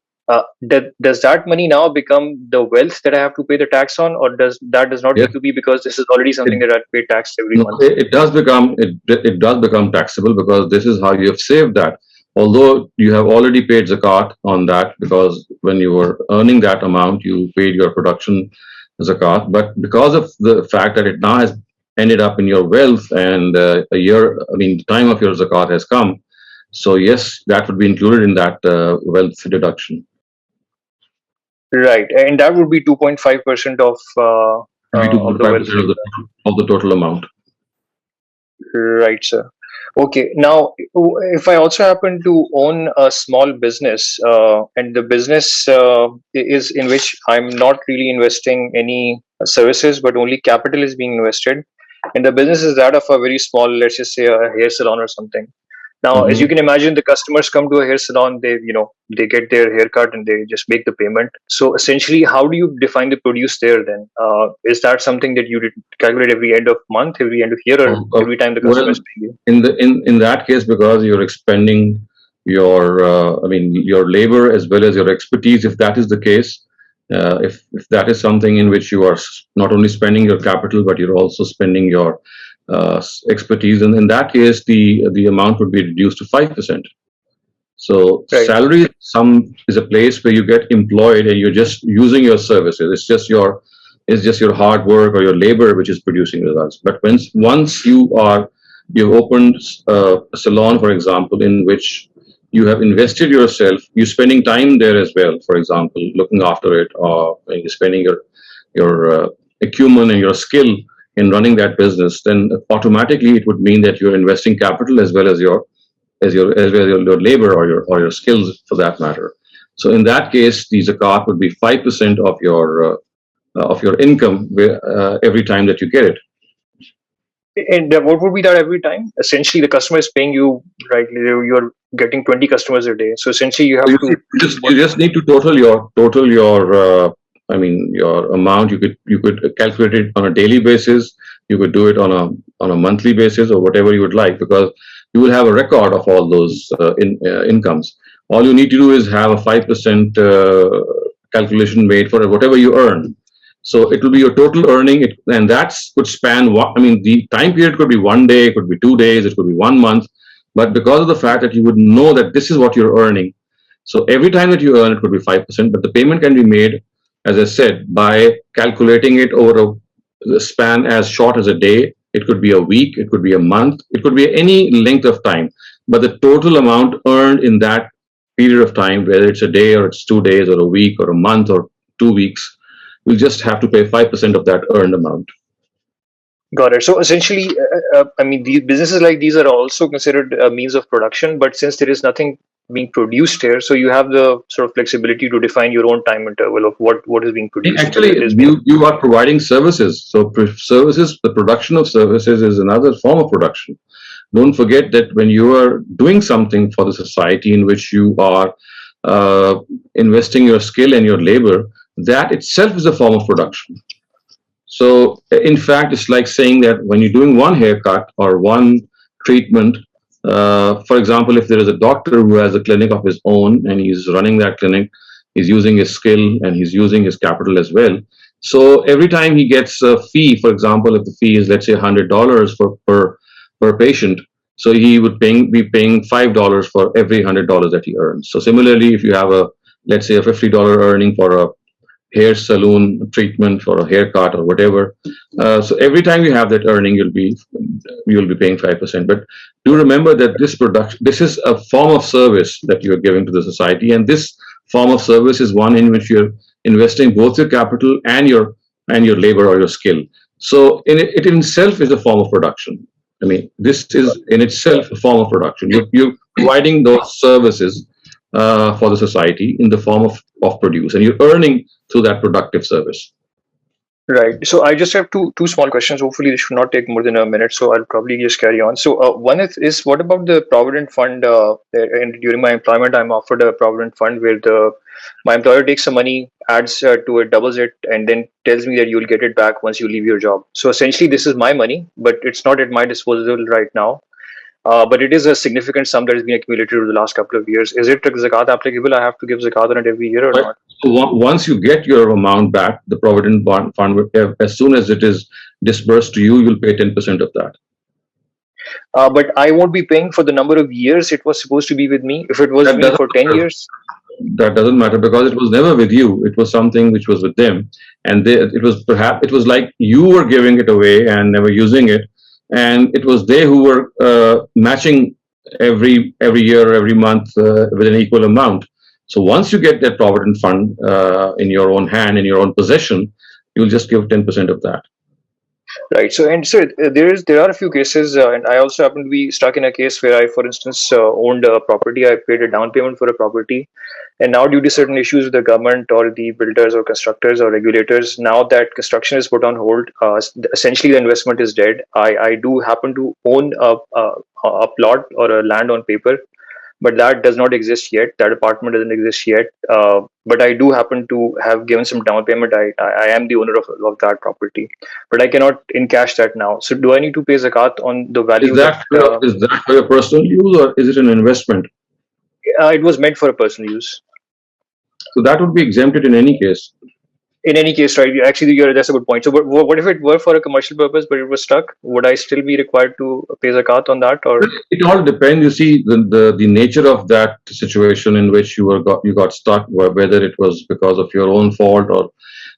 Does that money now become the wealth that I have to pay the tax on, or does not Yes. need to be, because this is already something that I pay tax every No, month? it does become it does become taxable because this is how you have saved that. Although you have already paid zakat on that, because when you were earning that amount, you paid your production zakat. But because of the fact that it now has ended up in your wealth, and the time of your zakat has come, so yes, that would be included in that wealth deduction. Right, and that would be 2.5% of Maybe the wealth. 2.5% of the total amount. Right, sir. Okay. Now, if I also happen to own a small business, and the business is in which I'm not really investing any services, but only capital is being invested, and the business is that of a very small, let's just say, a hair salon or something. Now, as you can imagine, the customers come to a hair salon, they get their haircut and they just make the payment. So essentially, how do you define the produce there then? Is that something that you calculate every end of month, every end of year, or every time the customer is paying you? In that case, because you're expending your labor as well as your expertise, if that is the case, if that is something in which you are not only spending your capital but you're also spending your expertise, and in that case the amount would be reduced to 5%. So Right. salary is a place where you get employed and you're just using your services. It's just your hard work or your labor which is producing results. But once you've opened a salon, for example, in which you have invested yourself, you're spending time there as well, for example, looking after it, or you're spending your acumen and your skill in running that business, then automatically it would mean that you're investing capital as well as your labor or your skills for that matter. So in that case, the zakat would be 5% of your income every time that you get it. And what would be that every time? Essentially, the customer is paying you, right? You're getting 20 customers a day. So essentially, you have to. You just need to total your your amount. You could calculate it on a daily basis. You could do it on a monthly basis, or whatever you would like, because you will have a record of all those incomes. All you need to do is have a 5% calculation made for whatever you earn. So it will be your total earning, and that could span the time period could be 1 day, it could be 2 days, it could be 1 month. But because of the fact that you would know that this is what you're earning, so every time that you earn, it could be 5%, but the payment can be made, as I said, by calculating it over a span as short as a day. It could be a week, it could be a month, it could be any length of time. But the total amount earned in that period of time, whether it's a day or it's 2 days or a week or a month or 2 weeks, we'll just have to pay 5% of that earned amount. Got it. So essentially, these businesses like these are also considered a means of production, but since there is nothing being produced here, so you have the sort of flexibility to define your own time interval of what is being produced. Actually, you are providing services. So the production of services is another form of production. Don't forget that when you are doing something for the society in which you are investing your skill and your labor, that itself is a form of production. So in fact, it's like saying that when you're doing one haircut or one treatment, for example, if there is a doctor who has a clinic of his own and he's running that clinic, he's using his skill and he's using his capital as well. So every time he gets a fee, for example, if the fee is, let's say, $100 per patient, so he would be paying $5 for every $100 that he earns. So similarly, if you have let's say, a $50 earning for a hair salon treatment, for a haircut or whatever, so every time you have that earning, you'll be paying 5%. But do remember that this is a form of service that you're giving to the society, and this form of service is one in which you're investing both your capital and your labor or your skill. So it in itself is a form of production. This is in itself a form of production. You're providing those services for the society in the form of produce, and you're earning through that productive service. Right. So I just have two small questions. Hopefully, this should not take more than a minute. So I'll probably just carry on. So one is what about the Provident Fund? And during my employment, I'm offered a Provident Fund where the My employer takes some money, adds to it, doubles it, and then tells me that you'll get it back once you leave your job. So essentially, this is my money, but it's not at my disposal right now. But it is a significant sum that has been accumulated over the last couple of years. Is it zakat applicable? I have to give zakat on it every year or But not? once you get your amount back, the Provident Fund, as soon as it is disbursed to you, you'll pay 10% of that. But I won't be paying for the number of years it was supposed to be with me. If it was That me doesn't for 10 matter. years, That doesn't matter because it was never with you. It was something which was with them, and it was like you were giving it away and never using it, and it was they who were matching every year or every month with an equal amount. So once you get that Provident Fund in your own hand, in your own possession, you'll just give 10% of that. right? So there are a few cases, and I also happen to be stuck in a case where I, for instance, owned a property. I paid a down payment for a property, and now due to certain issues with the government or the builders or constructors or regulators, now that construction is put on hold, essentially the investment is dead. I do happen to own a plot or a land on paper, but that does not exist yet. That apartment doesn't exist yet. But I do happen to have given some down payment. I am the owner of that property, but I cannot encash that now. So do I need to pay zakat on the value Is that for your personal use or is it an investment? It was meant for a personal use? So that would be exempted in any case. In any case, right? Actually, that's a good point. So, what if it were for a commercial purpose, but it was stuck? Would I still be required to pay zakat on that, or? It all depends. You see, the nature of that situation in which you got stuck, whether it was because of your own fault or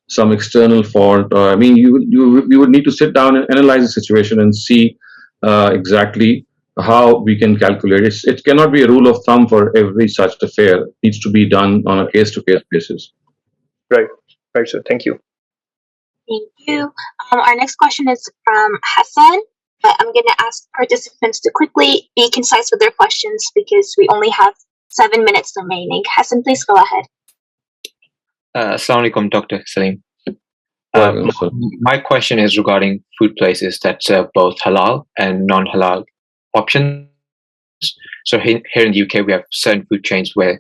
some external fault. I mean, you would need to sit down and analyze the situation and see exactly how we can calculate it. It cannot be a rule of thumb for every such affair. It needs to be done on a case-to-case basis. Right. Right, sir. Thank you. Thank you. Our next question is from Ahsan. I'm going to ask participants to quickly be concise with their questions because we only have 7 minutes remaining. Ahsan, please go ahead. Assalamu alaikum, Dr. Saleem. My question is regarding food places that serve both halal and non-halal options. So here in the UK, we have certain food chains where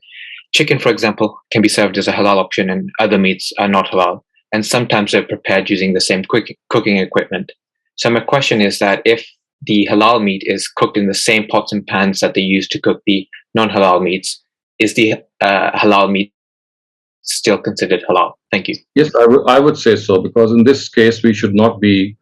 chicken, for example, can be served as a halal option and other meats are not halal. And sometimes they're prepared using the same cooking equipment. So my question is that if the halal meat is cooked in the same pots and pans that they use to cook the non-halal meats, is the halal meat still considered halal? Thank you. Yes, I would say so, because in this case we should not be,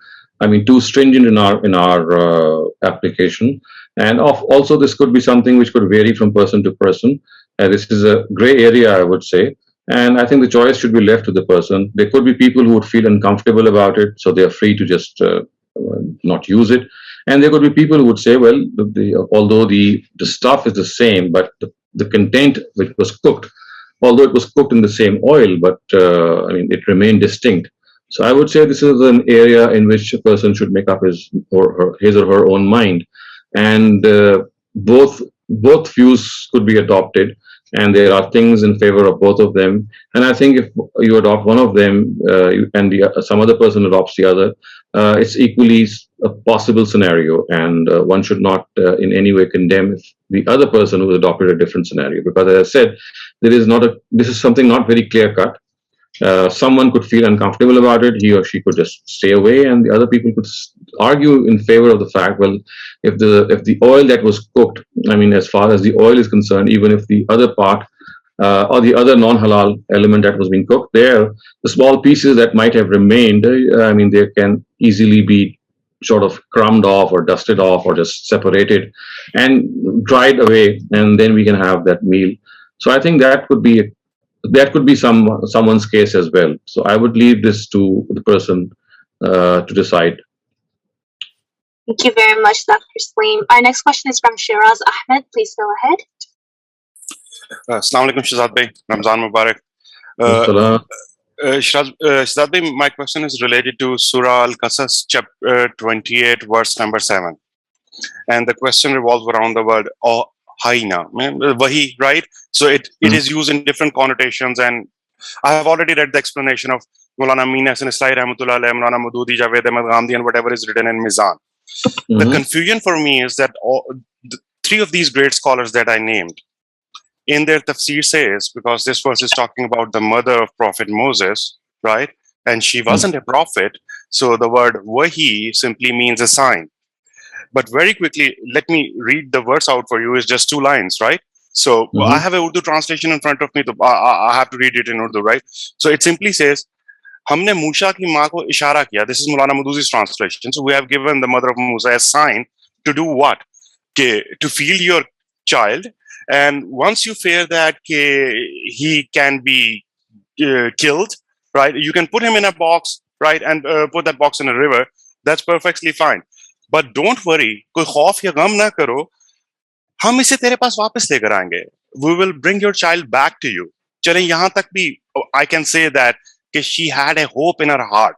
too stringent in our application. And also this could be something which could vary from person to person. This is a gray area, I would say. And I think the choice should be left to the person. There could be people who would feel uncomfortable about it, so they are free to just not use it. And there could be people who would say, well, although the stuff is the same, but the content which was cooked, although it was cooked in the same oil, but it remained distinct. So I would say this is an area in which a person should make up his or her own mind. And both views could be adopted, and there are things in favor of both of them. And I think if you adopt one of them and some other person adopts the other, it's equally a possible scenario, and one should not in any way condemn the other person who adopted a different scenario, because as I said, this is something not very clear cut. Someone could feel uncomfortable about it, he or she could just stay away, and the other people could argue in favor of the fact, well, if the oil that was cooked, as far as the oil is concerned, even if the other part or the other non-halal element that was being cooked there, the small pieces that might have remained, they can easily be sort of crumbed off or dusted off or just separated and dried away, and then we can have that meal. So I think that could be someone's case as well. So I would leave this to the person to decide. Thank you very much, Dr. Saleem. Our next question is from Shiraz Ahmed. Please go ahead. Assalamu alaikum, Shehzad Bhai. Ramdan Mubarak. Shehzad Bhai, my question is related to Surah Qasas, chapter 28, verse number 7. And the question revolves around the word اوحينا, wahi, right? So it is used in different connotations, and I have already read the explanation of Maulana Amin, Ahsan, Islahi, Rahmatullah, Maulana Mawrid, Javed, Ahmed, Ghamidi, and whatever is written in Mizan. The confusion for me is that the three of these great scholars that I named, in their tafsir says, because this verse is talking about the mother of Prophet Moses, right? And she wasn't a prophet, so the word wahi simply means a sign. But very quickly, let me read the verse out for you. It's just 2 lines, right? So I have a Urdu translation in front of me, so I have to read it in Urdu, right? So it simply says, हमने मूसा की माँ को इशारा किया. This is Maulana Maduzi's translation. So we have given the mother of Musa a sign to do what? To feed your child. And once you fear that he can be killed, right? You can put him in a box, right? And put that box in a river. That's perfectly fine. But don't worry. कोई खौफ या गम ना करो. हम इसे तेरे पास वापस लेकर आएंगे. We will bring your child back to you. चलें यहाँ तक भी I can say that she had a hope in her heart.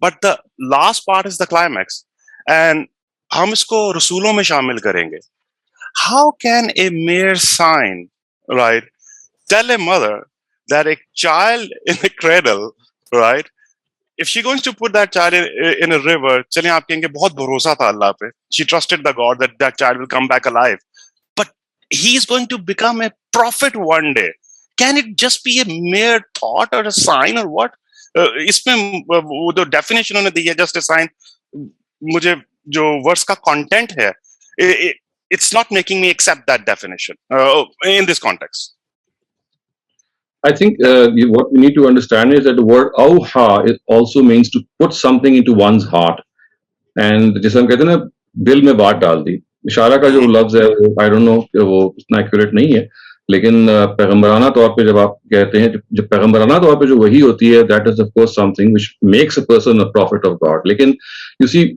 But the last part is the climax. And हम इसको रसूलों में शामिल करेंगे. How can a mere sign, right, tell a mother that a child in a cradle, right, if she's going to put that child in a river, चलें आप कहेंगे बहुत भरोसा था अल्लाह पे. She trusted the God that that child will come back alive. But he is going to become a prophet one day. Can it just be a mere thought or a sign or what? इसमें वो जो definition उन्होंने दी है just a sign, मुझे जो verse का content है, it's not making me accept that definition in this context. I think what we need to understand is that the word awha it also means to put something into one's heart. And जैसे हम कहते हैं ना दिल में बात डाल दी. इशारा का जो लफ्ज है वो I don't know वो इतना accurate नहीं है. लेकिन पैगंबराना तौर पे जब आप कहते हैं जब पैगंबराना तौर पे जो वही होती है that is of course something which makes a person a prophet of God. लेकिन you see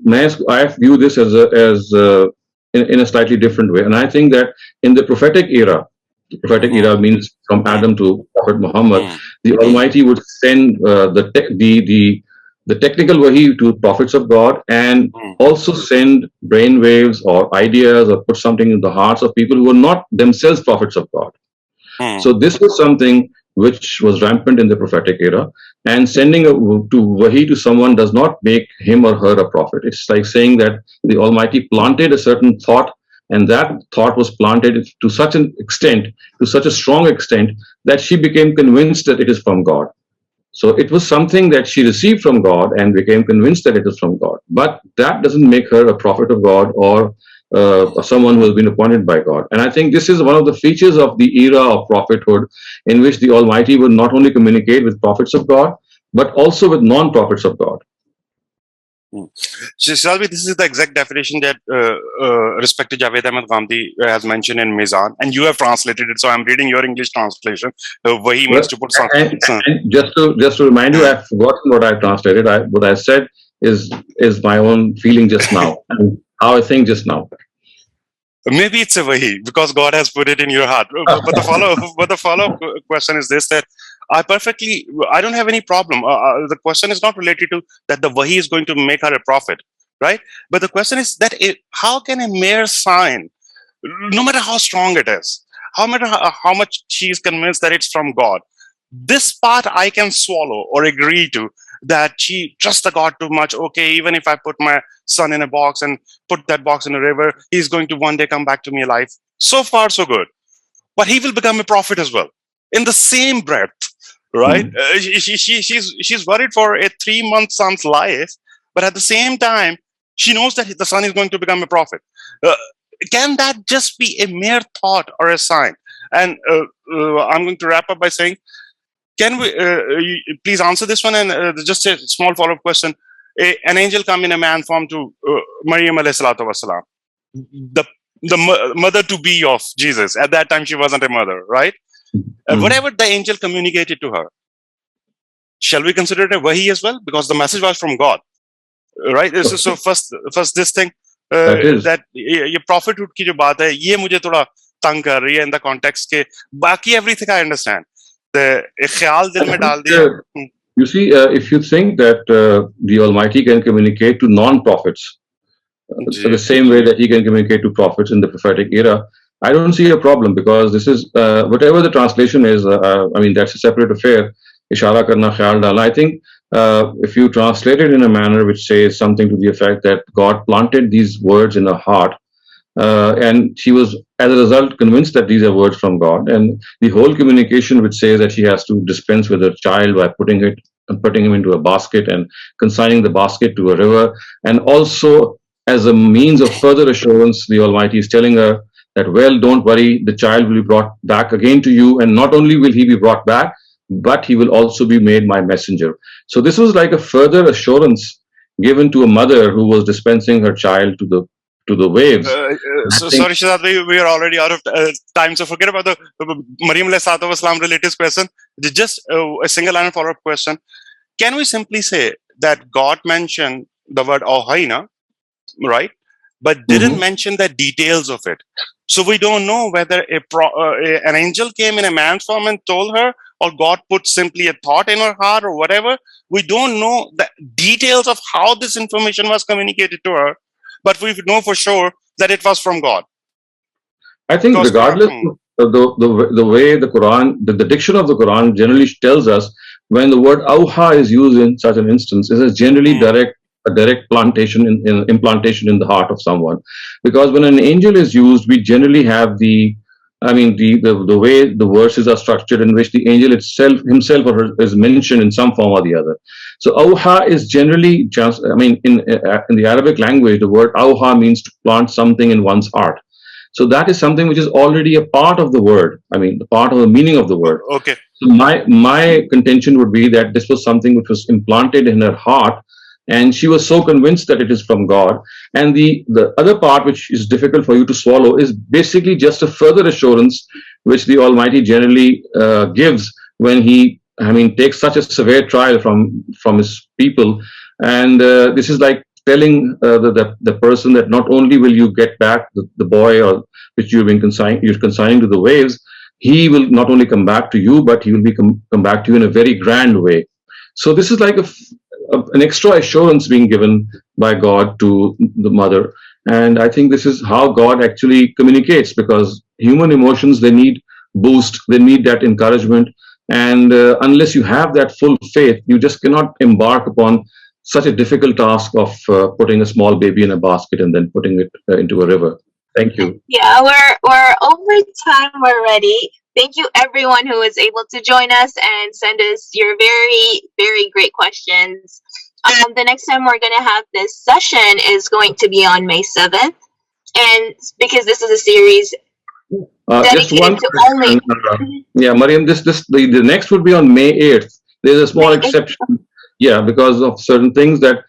I view this as in a slightly different way, and I think that in the prophetic era means from Adam to Prophet Muhammad, the Almighty would send the technical wahi to prophets of God and also send brain waves or ideas or put something in the hearts of people who were not themselves prophets of God. So this was something which was rampant in the prophetic era, and sending wahi to someone does not make him or her a prophet. It's like saying that the Almighty planted a certain thought, and that thought was planted to such an extent, to such a strong extent, that she became convinced that it is from God. So it was something that she received from God and became convinced that it is from God. But that doesn't make her a prophet of God or someone who has been appointed by God. And I think this is one of the features of the era of prophethood, in which the Almighty would not only communicate with prophets of God, but also with non-prophets of God. Shalvi, this is the exact definition that respected Javed Ahmed Ghamidi has mentioned in Mizan, and you have translated it, so I'm reading your English translation, where he means to put something. And just to remind you, I've forgotten what I translated. What I said is my own feeling just now, and how I think just now. Maybe it's a wahi, because God has put it in your heart. But the follow-up question is this, that I don't have any problem. The question is not related to that the wahi is going to make her a prophet, right? But the question is that how can a mere sign, no matter how strong it is, no matter how much she is convinced that it's from God, this part I can swallow or agree to, that she trusts the God too much. Okay, even if I put my son in a box and put that box in a river, he's going to one day come back to me alive. So far, so good. But he will become a prophet as well, in the same breath, right? She's worried for a 3-month son's life, but at the same time, she knows that the son is going to become a prophet. Can that just be a mere thought or a sign? And I'm going to wrap up by saying, can we please answer this one, and just a small follow-up question. An angel come in a man form to Maryam alayhi salatu wasalam, the mother-to-be of Jesus. At that time, she wasn't a mother, right? Whatever the angel communicated to her, shall we consider it a wahi as well? Because the message was from God, right? So first this thing, that ये prophethood की जो बात है, ये मुझे थोड़ा तंग कर रही है in the context के, बाकी everything I understand. You see, if you think that the Almighty can communicate to non-prophets the same way that he can communicate to prophets in the prophetic era, I don't see a problem, because this is whatever the translation is. I mean, that's a separate affair. Ishara karna, khayal dala. I think if you translate it in a manner which says something to the effect that God planted these words in her heart, and she was, as a result, convinced that these are words from God. And the whole communication, which says that she has to dispense with her child by putting him into a basket and consigning the basket to a river, and also as a means of further assurance, the Almighty is telling her that, well, don't worry, the child will be brought back again to you, and not only will he be brought back, but he will also be made my messenger. So this was like a further assurance given to a mother who was dispensing her child to the waves. So sorry, Shehzad, we are already out of time, so forget about the Maryam alayhi salatu wasalam related question. Just a single line follow-up question. Can we simply say that God mentioned the word ohayna, right, but didn't mention the details of it? So we don't know whether an angel came in a man's form and told her, or God put simply a thought in her heart, or whatever. We don't know the details of how this information was communicated to her, but we know for sure that it was from God. I think regardless of the way the Quran, the diction of the Quran generally tells us, when the word awha is used in such an instance, it is generally a direct implantation in the heart of someone. Because when an angel is used, we generally have the way the verses are structured, in which the angel himself or her is mentioned in some form or the other. So awha is generally just, in the Arabic language, the word awha means to plant something in one's heart. So that is something which is already a part of the word. The part of the meaning of the word. Okay. So my contention would be that this was something which was implanted in her heart, and she was so convinced that it is from God. And the other part, which is difficult for you to swallow, is basically just a further assurance which the Almighty generally gives when He takes such a severe trial from His people. And this is like telling the person that not only will you get back the boy or which you're consigning to the waves, he will not only come back to you, but he will come back to you in a very grand way. So this is like an extra assurance being given by God to the mother. And I think this is how God actually communicates, because human emotions, they need boost, they need that encouragement. And unless you have that full faith, you just cannot embark upon such a difficult task of putting a small baby in a basket and then putting it into a river. Thank you. Yeah, we're over time already. Thank you everyone who was able to join us and send us your very, very great questions. The next time we're going to have this session is going to be on May 7th. And because this is a series dedicated to only... Mariam, the next would be on May 8th. There's a small exception. Yeah, because of certain things that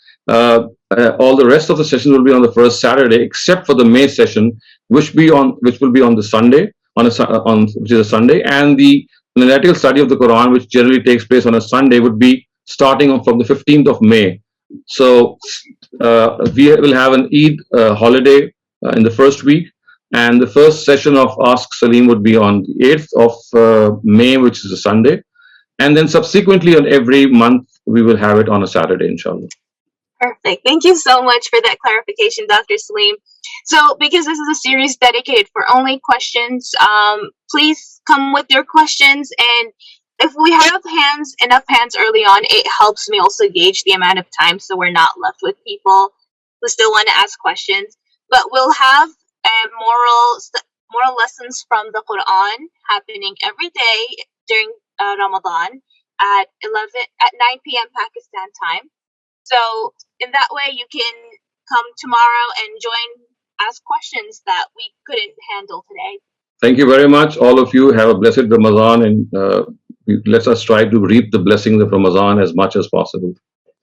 all the rest of the sessions will be on the first Saturday, except for the May session, which will be on the Sunday, which is a Sunday, and the analytical study of the Quran, which generally takes place on a Sunday, would be starting from the 15th of May. So we will have an Eid holiday in the first week, and the first session of Ask Saleem would be on the 8th of May, which is a Sunday, and then subsequently on every month we will have it on a Saturday, inshallah. Perfect. Thank you so much for that clarification, Dr. Saleem. So, because this is a series dedicated for only questions, please come with your questions. And if we have enough hands early on, it helps me also gauge the amount of time, so we're not left with people who still want to ask questions. But we'll have moral lessons from the Quran happening every day during Ramadan at 9 p.m. Pakistan time. So in that way, you can come tomorrow and ask questions that we couldn't handle today. Thank you very much. All of you have a blessed Ramadan, and let us try to reap the blessings of Ramadan as much as possible.